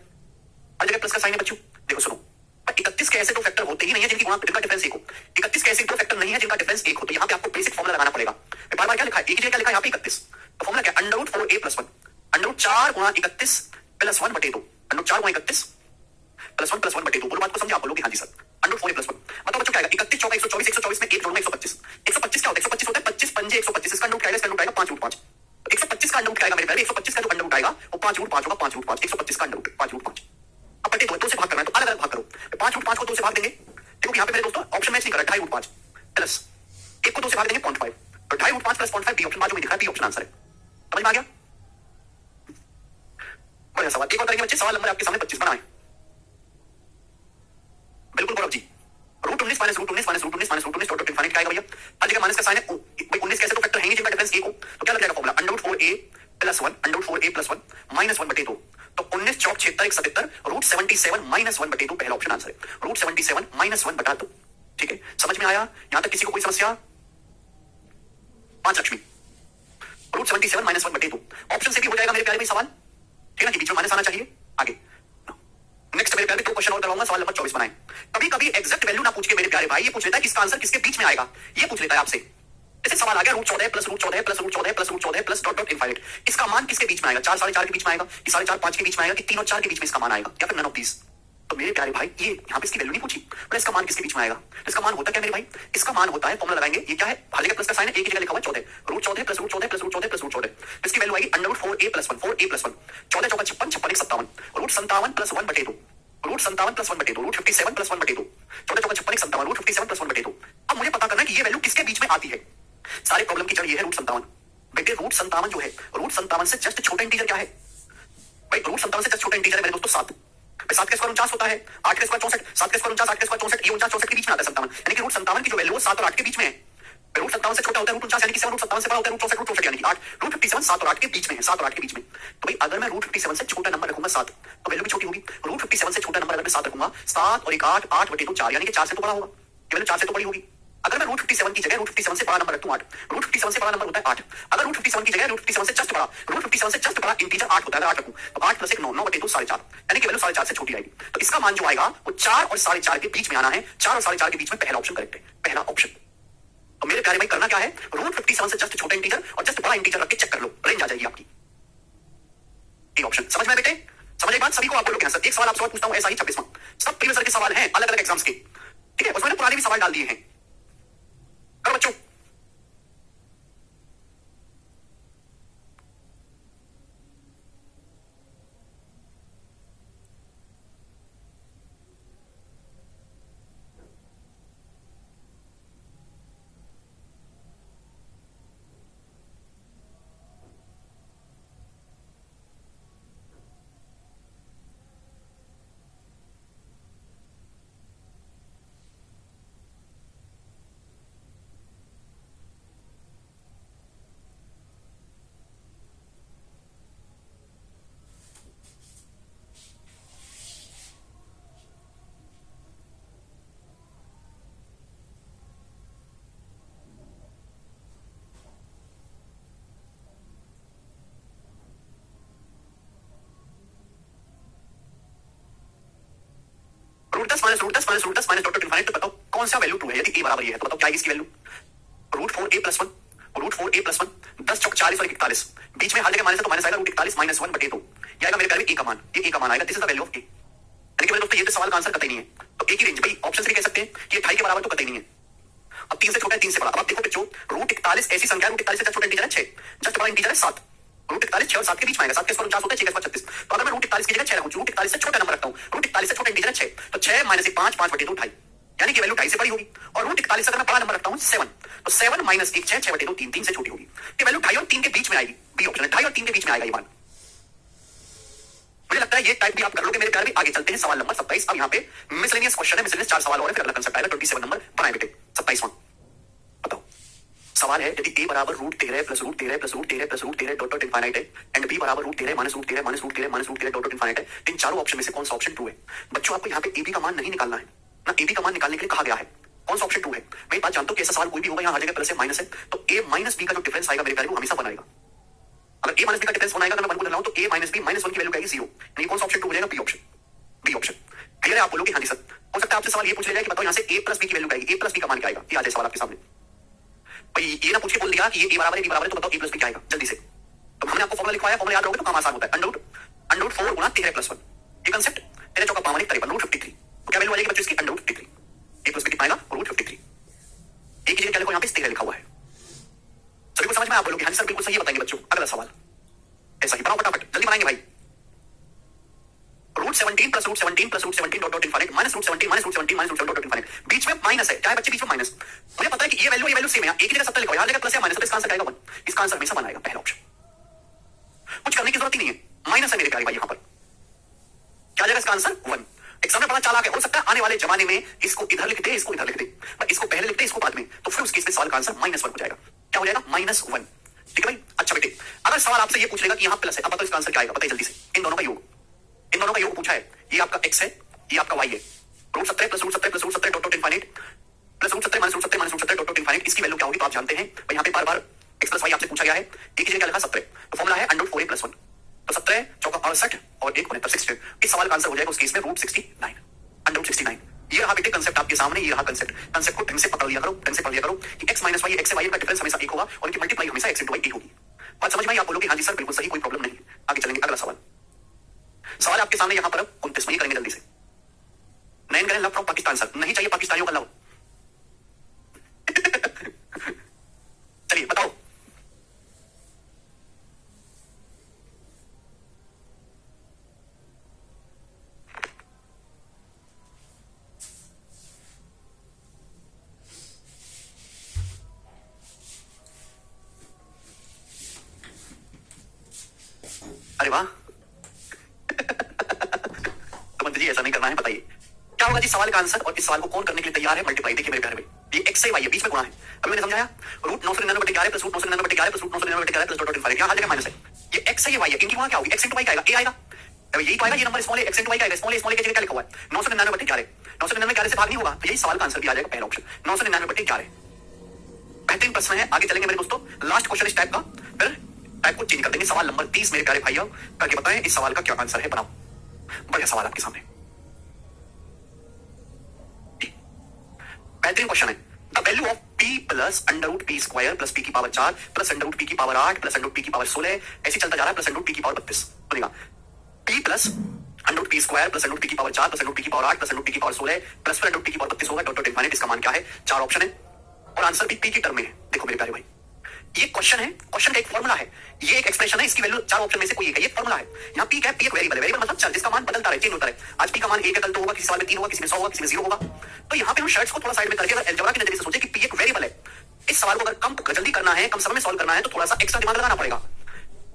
हर जगह प्लस का साइन है बच्चों। देखो सुनो, 31 के ऐसे दो फैक्टर होते ही नहीं है जिनका डिफरेंस एक हो, 31 के ऐसे दो फैक्टर नहीं है जिनका डिफरेंस एक हो, तो यहाँ पे आपको बेसिक फॉर्मुला लगाना पड़ेगा। बार बार क्या लिखा है, एक ही जगह क्या लिखा है यहाँ पे 31, तो फॉर्मुला क्या, under root 4a plus 1, under root 4 गुणा 31 प्लस 1 बटे 2, अंडर रूट 4 गुणा 31 प्लस 1 बटे 2। बोलो बात को समझे आप, बोलोगे हाँ जी sir, under root 4a plus 1। बताओ बच्चों क्या आएगा, 31 चौका 124, 124 में 1 जोड़ना 125, 125 क्या होता है, 125 होता है 25 पंजे 125, इसका अंडर रूट आएगा, इसका अंडर रूट आएगा 5 रूट 5, 125 का अंडर रूट आएगा मेरे प्यारे, 125 का जो अंडर रूट आएगा वो 5 रूट 5 होगा, 5 रूट 5, 125 का अंडर रूट 5 रूट 5। अब बटे 2 से भाग करना है, तो अलग अलग भाग करो, 5 रूट 5 को 2 से भाग देंगे, देखो यहाँ पे मेरे दोस्तों ऑप्शन मैच नहीं कर रहा, 2.5 रूट 5 प्लस 1 को 2 से भाग देंगे 0.5, तो 2.5 रूट 5 प्लस 0.5 बी ऑप्शन बाजू में दिखा है, बी ऑप्शन आंसर है। समझ में आ गया, बढ़िया सवाल। एक और करेंगे बच्चे, सवाल नंबर आपके सामने 25 बनाएं, बिल्कुल Gaurav ji, root 19 minus root 19 minus root 19 minus root 19 dot infinite का आएगा भैया, हर जगह माइनस का साइन है, भाई 19 कैसे तो फैक्टर है नहीं जिनका डिफरेंस 1 हो, तो क्या लग जाएगा formula, under root 4a plus 1, under root 4a plus 1 minus 1 बटे 2, तो 19 चौक 76 177 रूट 77 माइनस 1 बटे 2 पहला ऑप्शन आंसर है, रूट 77 माइनस 1 बटा 2, ठीक है। समझ में आया यहां तक, किसी को कोई समस्या? 5 लक्ष्मी, रूट 77 माइनस 1 बटे 2 ऑप्शन से भी हो जाएगा मेरे प्यारे भाई सवाल, ठीक है ना, कि बीच में माइनस आना चाहिए। आगे नेक्स्ट मेरे प्यारे 2 क्वेश्चन और करवाऊंगा, सवाल नंबर 24 बनाएं। कभी कभी एग्जैक्ट वैल्यू ना पूछ के मेरे प्यारे भाई ये पूछ लेता है कि इसका आंसर किसके बीच में आएगा, ये पूछ लेता है आपसे। जैसे सवाल आ गया root 14 plus root 14 plus root 14 plus root 14 plus dot dot infinite, इसका मान किसके बीच में आएगा, 4 4.5 के बीच में आएगा, कि 4.5 5 के बीच में आएगा, कि 3 और 4 के बीच में इसका मान आएगा, या फिर नन ऑफ दीस। तो मेरे प्यारे भाई ये यहाँ पे इसकी वैल्यू नहीं पूछी, पर इसका मान किसके बीच में आएगा, इसका मान होता क्या मेरे भाई, इसका मान होता है, फॉर्मुला लगाएंगे, ये क्या है, हर जगह प्लस का साइन है, एक ही जगह लिखा हुआ 14, root 14 plus root 14 plus root 14 plus root 14, इसकी वैल्यू आएगी under root 4a plus 1, 4a plus 1, 14 चौका 56, 56 1 57, रूट 57 प्लस 1 बटे 2, रूट 57 प्लस 1 बटे 2, रूट 57 प्लस 1 बटे 2, 14 चौका 56 1 57, रूट 57 प्लस 1 बटे 2। अब मुझे पता करना है कि ये वैल्यू किसके बीच में आती है, सारे प्रॉब्लम की जड़ ये है रूट 57। बेटे रूट 57 जो है, रूट 57 से जस्ट छोटा इंटीजर क्या है भाई, रूट 57 से जस्ट छोटा इंटीजर है मेरे दोस्तों 7, 7 का स्क्वायर 49 होता है, 8 का स्क्वायर 64, 7 का स्क्वायर 49, 8 का स्क्वायर 64, ये 49 64 के बीच में आता है 57, यानी कि रूट 57 की जो वैल्यू है 7 और 8 के बीच में है। रूट 57 से छोटा होता है रूट 49, यानी कि 7 रूट 57 से बड़ा होता है रूट 64, रूट 64 यानी कि 8, रूट 57 7 और 8 के बीच में है, 7 और 8 के बीच में। तो भाई अगर मैं रूट 57 से छोटा नंबर रखूंगा 7, तो वैल्यू भी छोटी होगी, रूट 57 से छोटा नंबर अगर मैं 7 रखूंगा, 7 और 1 8, 8 बटे 2 4, यानी कि 4 से तो बड़ा होगा, ये वैल्यू 4 से तो बड़ी होगी। अगर मैं रूट 57 की जगह रूट 57 से बड़ा नंबर रखूं 8, रूट 57 से बड़ा नंबर होता है 8, अगर रूट 57 की जगह रूट 57 से जस्ट बड़ा, रूट 57 से जस्ट बड़ा इंटीजर 8 होता है, अगर 8 रखूं तो 8 प्लस 1 9, 9 बटे 2 4.5, यानी कि वैल्यू 4.5 से छोटी आएगी। तो इसका मान जो आएगा वो 4 और 4.5 के बीच में आना है, 4 और 4.5 के बीच में पहला ऑप्शन करेक्ट है, पहला ऑप्शन। तो मेरे प्यारे भाई करना क्या है, रूट 57 से जस्ट छोटा इंटीजर और जस्ट बड़ा इंटीजर रख के चेक कर लो, रेंज आ जाएगी आपकी, ये ऑप्शन। समझ में बेटे, समझ में बात, सभी को आप बोलोगे सर। एक सवाल आपसे और पूछता हूं, ऐसा ही 26वां, सब प्रीवियस ईयर के सवाल हैं अलग अलग एग्जाम्स के, ठीक है, उसमें पुराने भी सवाल डाल दिए हैं, करो बच्चों। Root 10 minus root 10 minus root 10 minus dot infinite, तो बताओ कौन सा वैल्यू 2 है, यदि a बराबर ये है तो बताओ क्या है इसकी value, root 4a plus 1, root 4a plus 1, 10 चौक 40 और 41, बीच में हर जगह माइनस है तो माइनस आएगा, रूट 41 माइनस 1 बटे 2, ये आएगा मेरे प्यारे a का मान, ये a का मान आएगा, this is the value of a। यानी कि मेरे दोस्तों ये तो सवाल का आंसर कतई नहीं है, तो एक ही रेंज भाई, ऑप्शन से भी कह सकते हैं कि 2.5 के बराबर तो कतई नहीं है। अब 3 से छोटा है 3 से बड़ा, अब आप देखो बच्चों रूट 41 ऐसी संख्या, रूट 41 से छोटा इंटीजर है 6, जस्ट बड़ा इंटीजर है 7, रूट 41 6 और 7 के बीच में आएगा, 7 के स्क्वायर 49 होता है, 6 के स्क्वायर 36, तो अगर मैं रूट 41 की जगह 6 रखूं, रूट 41 से छोटा नंबर रखता हूं, रूट 41 से छोटा इंटीजर है 6, तो 6 माइनस 1 5, 5 बटे 2 2.5, यानी कि वैल्यू 2.5 से बड़ी होगी। और रूट 41 अगर मैं बड़ा नंबर रखता हूं 7, तो 7 माइनस 1 6, 6 बटे 2 3, 3 से छोटी होगी, ये वैल्यू 2.5 और 3 के बीच में आएगी, बी ऑप्शन है, 2.5 और 3 के बीच में आएगा ये मान। मुझे लगता है ये टाइप भी आप कर लोगे मेरे प्यारे भी। आगे चलते हैं सवाल नंबर 27, अब यहाँ पे मिसलेनियस क्वेश्चन है, मिसलेनियस 4 सवाल और है, फिर अगला कंसेप्ट आएगा 27 नंबर बनाए बेटे 27वां। सवाल है यदि a बराबर √13 plus √13 plus √13 plus √13 dot dot infinite है एंड b बराबर √13 minus √13 minus √13 minus √13 dot dot infinite है, इन चारों ऑप्शन में से कौन सा ऑप्शन ट्रू है? बच्चों आपको यहाँ पे ab का मान नहीं निकालना है ना, ab का मान निकालने के लिए कहा गया है कौन सा ऑप्शन ट्रू है। मैं बात जानता हूँ कि ऐसा सवाल कोई भी होगा यहाँ हर जगह प्लस है माइनस है, तो a माइनस b का जो डिफरेंस आएगा मेरे प्यारे वो हमेशा बनाएगा। अगर a माइनस b का डिफरेंस बनाएगा तो मैं वन को रहा हूँ तो a minus b minus one की वैल्यू क्या आएगी 0, यानी कौन सा ऑप्शन ट्रू हो जाएगा? B option, b option. Clear है? आप बोलोगे हाँ जी सर, हो सकता है आपसे सवाल ये पूछ लिया जाए कि बताओ यहाँ से a प्लस b की वैल्यू क्या आएगी, a प्लस b का मान क्या आएगा? ये आ जाए सवाल आपके सामने। भाई ये ना पूछ के बोल दिया कि ये a बराबर है b बराबर है, तो बताओ a प्लस b क्या आएगा जल्दी से। तो हमने आपको फॉर्मूला लिखवाया, फॉर्मूला याद रहोगे तो काम आसान होता है। अंडर रूट 4 गुना 13 प्लस 1, ये कांसेप्ट तेरे चौका पावन 53 √53, तो क्या वैल्यू आ जाएगी बच्चों इसकी? Under root 53, a plus b कितना आएगा? √53। एक ही जगह क्या लिखो यहाँ पे 13 लिखा हुआ है। सभी को समझ में? आप बोलोगे हाँ सर बिल्कुल सही बताएंगे बच्चों। अगला सवाल ऐसा ही बनाओ फटाफट, जल्दी बनाएंगे भाई। √17 plus √17 plus √17 dot dot infinite minus √17 minus √17 minus √17 dot dot infinite, बीच में माइनस है, क्या है बच्चे बीच में माइनस? मुझे पता है कि ये वैल्यू सेम है, एक ही जगह 70 लिखा है, हर जगह प्लस है माइनस, तो इसका आंसर आएगा 1। इसका आंसर हमेशा 1 आएगा, पहला ऑप्शन। कुछ करने की जरूरत ही नहीं है, माइनस है मेरे प्यारे भाई यहाँ पर, क्या जाएगा इसका आंसर? 1। एग्जाम में बड़ा चालाक है, हो सकता है आने वाले जमाने में इसको इधर लिख दे, इसको इधर लिख दे, इसको पहले लिख दे, इसको बाद में, तो फिर उस केस में सवाल का आंसर -1 हो जाएगा। क्या हो जाएगा? -1। ठीक है भाई? अच्छा बेटे, अगर सवाल आपसे ये पूछ लेगा कि यहाँ प्लस है, अब बताओ इसका आंसर क्या आएगा? बताइए जल्दी से। इन दोनों का योग, इन दोनों का योग पूछा है, ये आपका x है, ये आपका y है। √17 plus √17 plus √17 dot dot infinite plus √17 minus √17 minus √17 dot dot infinite, इसकी वैल्यू क्या होगी? तो आप जानते हैं भाई, यहाँ पे बार-बार x प्लस y आपसे पूछा गया है, एक ही जगह क्या लिखा? 17, तो फॉर्मूला है अंडर 4a प्लस 1, तो 17 चौका 68 और 1 69, 60। इस सवाल का आंसर हो जाएगा उस केस में √69, अंडर 69। ये रहा बेटे कंसेप्ट आपके सामने, ये रहा कंसेप्ट। कंसेप्ट को ढंग से पकड़ लिया करो, ढंग से पढ़ लिया करो कि x माइनस वाई, x से y का डिफरेंस हमेशा 1 होगा और इनकी मल्टीप्लाई हमेशा x * y 1 होगी। बात समझ में आई? आप बोलोगे हाँ जी सर बिल्कुल सही, कोई प्रॉब्लम नहीं। आगे चलेंगे, अगला सवाल। सवाल आपके सामने यहाँ पर 29 में करेंगे जल्दी से। नयन करें लव फ्रॉम पाकिस्तान सर, नहीं चाहिए पाकिस्तानियों का लव। चलिए बताओ। अरे वाह तो मंत्री जी ऐसा नहीं करना है, बताइए क्या होगा जी सवाल का आंसर, और इस सवाल को कौन करने के लिए तैयार है? मल्टीप्लाई। देखिए मेरे प्यारे भाई, ये x से y है, बीच में गुणा है, अभी मैंने समझाया। √999/11 plus √999/11 plus √999/11 plus dot infinite, यहाँ हर जगह माइनस है। ये x है, ये y है, इनकी गुणा क्या होगी? x * y का आएगा, a आएगा, अब यही तो आएगा, ये नंबर स्मॉल है, x * y का आएगा, स्मॉल है की जगह क्या लिखा हुआ है? 999/11, 999/11 से भाग नहीं होगा, तो यही सवाल का आंसर भी आ जाएगा, पहला ऑप्शन 999/11। बेहतरीन प्रश्न है, आगे चलेंगे मेरे दोस्तों। लास्ट क्वेश्चन इस टाइप का, फिर टाइप को चेंज कर देंगे। सवाल नंबर 30 मेरे प्यारे भाइयों, करके बताएं इस सवाल का क्या आंसर है। बनाओ, बढ़िया सवाल आपके सामने, बेहतरीन क्वेश्चन है। The value of p plus √p square plus p की पावर 4 प्लस √p की पावर 8 प्लस √p की पावर 16, ऐसे चलता जा रहा है, प्लस √p की पावर 32 बनेगा। p plus √p square plus √p की पावर 4 प्लस √p की पावर 8 प्लस √p की पावर 16 प्लस √p की पावर 32 होगा, डॉट डॉट इनफाइनाइट। इसका मान क्या है? 4 ऑप्शन है और आंसर भी p की टर्म में है। देखो मेरे प्यारे भाई, ये क्वेश्चन है, क्वेश्चन का एक फॉर्मूला है, ये एक एक्सप्रेशन है, इसकी वैल्यू 4 ऑप्शन में से कोई एक है, ये फॉर्मूला है। यहाँ p क्या है? p एक वेरिएबल है, वेरिएबल मतलब चल जिसका मान बदलता रहे, चेंज होता रहे। आज p का मान 1 है, कल 2 होगा, किसी सवाल में 3 होगा, किसी में 100 होगा, किसी में 0 होगा। तो यहाँ पे हम शर्ट्स को थोड़ा साइड में करके अगर अलजेब्रा की नजरिए से सोचे कि p एक वेरिएबल है, इस सवाल को अगर कम जल्दी करना है, कम समय में सॉल्व करना है, तो थोड़ा सा एक्स्ट्रा दिमाग लगाना पड़ेगा।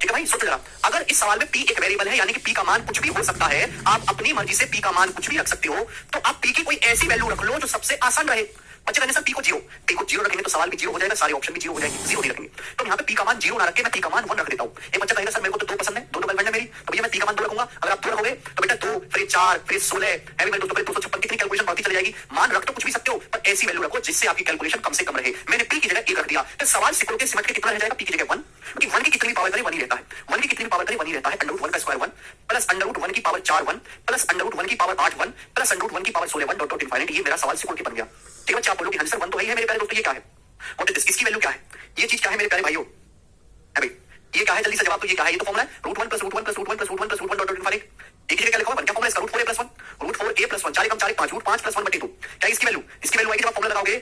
ठीक है भाई, सोचो जरा, अगर इस सवाल में p एक वेरिएबल है, यानी कि p का मान कुछ भी हो सकता है, आप अपनी मर्जी से p का मान कुछ भी रख सकते हो, तो आप p की कोई ऐसी वैल्यू रख लो जो सबसे आसान रहे। बच्चे कहने सर p को 0 रखेंगे तो सवाल भी 0 हो जाएगा, सारे ऑप्शन भी 0 हो जाएंगे, 0 नहीं रखेंगे। तो यहाँ पे p का मान 0 ना रख के मैं p का मान 1 रख देता हूँ। एक बच्चा कहेगा सर मेरे को तो 2 पसंद है, 2 गर्लफ्रेंड है मेरी, तो भैया मैं p का मान 2 रखूंगा। अगर आप 2 रखोगे तो बेटा 2 फिर 4 फिर 16 है मेरे दोस्तों, 256 कितनी कैलकुलेशन बढ़ती चली जाएगी। मान रख तो कुछ भी सकते हो, पर ऐसी वैल्यू रखो जिससे आपकी कैलकुलेशन कम से कम रहे। मैंने p की जगह 1 रख दिया, तो सवाल सिकुड़ के सिमट के कितना रह जाएगा? p की जगह 1, क्योंकि 1 की कितनी पावर करें 1 ही रहता है, 1 की कितनी पावर करें 1 ही रहता है। √1 का स्क्वायर 1 प्लस √1 की पावर 4 1 प्लस √1 की पावर 8 1 प्लस √1 की पावर 16 1 डॉट डॉट इनफाइनाइट। ये मेरा सवाल सिकुड़ के बन गया। ठीक है बच्चे, आप बोलोगे आंसर 1 तो है मेरे प्यारे दोस्तों, ये क्या है? What is this? इसकी वैल्यू क्या है? ये चीज क्या है मेरे प्यारे भाइयों? अबे ये क्या है? जल्दी से जवाब दो, ये क्या है? ये तो फॉर्मूला है √1 plus √1 plus √1 plus √1 plus √1 dot dot infinite. एक ही जगह क्या लिखा हुआ? क्या फॉर्मूला है इसका? √4a प्लस 1 √4a प्लस 1 4 कम 4 5 √5 प्लस 1/2। क्या इसकी वैल्यू? इसकी वैल्यू आएगी जब आप फॉर्मूला लगाओगे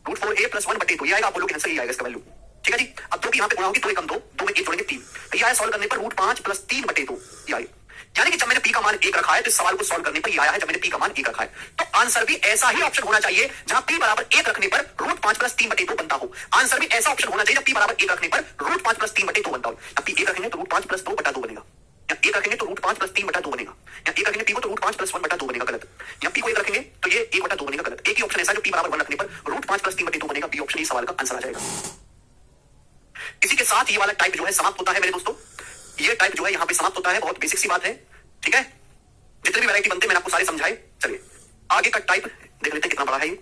√4a प्लस 1/2, ये आएगा। आप बोलोगे आंसर ये आएगा इसका वैल्यू। ठीक है जी, अब 2 की यहाँ पे गुणा होगी, 2 कम 2, 2 में 1 जोड़ेंगे 3, तो ये आया सॉल्व करने पर √5 प्लस 3/2, ये आएगा। यानी कि जब मैंने p का मान 1 रखा है तो इस सवाल को सॉल्व करने पर ये आया है, जब मैंने p का मान 1 रखा है। तो आंसर भी ऐसा ही ऑप्शन होना चाहिए जहां p बराबर 1 रखने पर √5 प्लस 3/2 बनता हो। आंसर भी ऐसा ऑप्शन होना चाहिए जब p बराबर 1 रखने पर √5 प्लस 3/2 बनता हो। अब p 1 रखेंगे तो √5 प्लस 2/2 बनेगा, या 1 रखेंगे तो √5 प्लस 3/2 बनेगा, या 1 रखेंगे p को तो √5 प्लस 1/2 बनेगा, गलत। या p को 1 रखेंगे तो ये 1/2 बनेगा, गलत। एक ही ऑप्शन ऐसा जो p बराबर 1 रखने पर √5 प्लस 3/2 बनेगा, बी ऑप्शन ही सवाल का आंसर आ जाएगा। ये वाला टाइप जो है समाप्त होता है मेरे दोस्तों, ये टाइप जो है यहाँ पे समाप्त होता है। बहुत बेसिक सी बात है, ठीक है। जितने भी वैरायटी बनते हैं मैंने आपको सारे समझाए। चलिए आगे का टाइप देख लेते हैं कितना बड़ा है ये।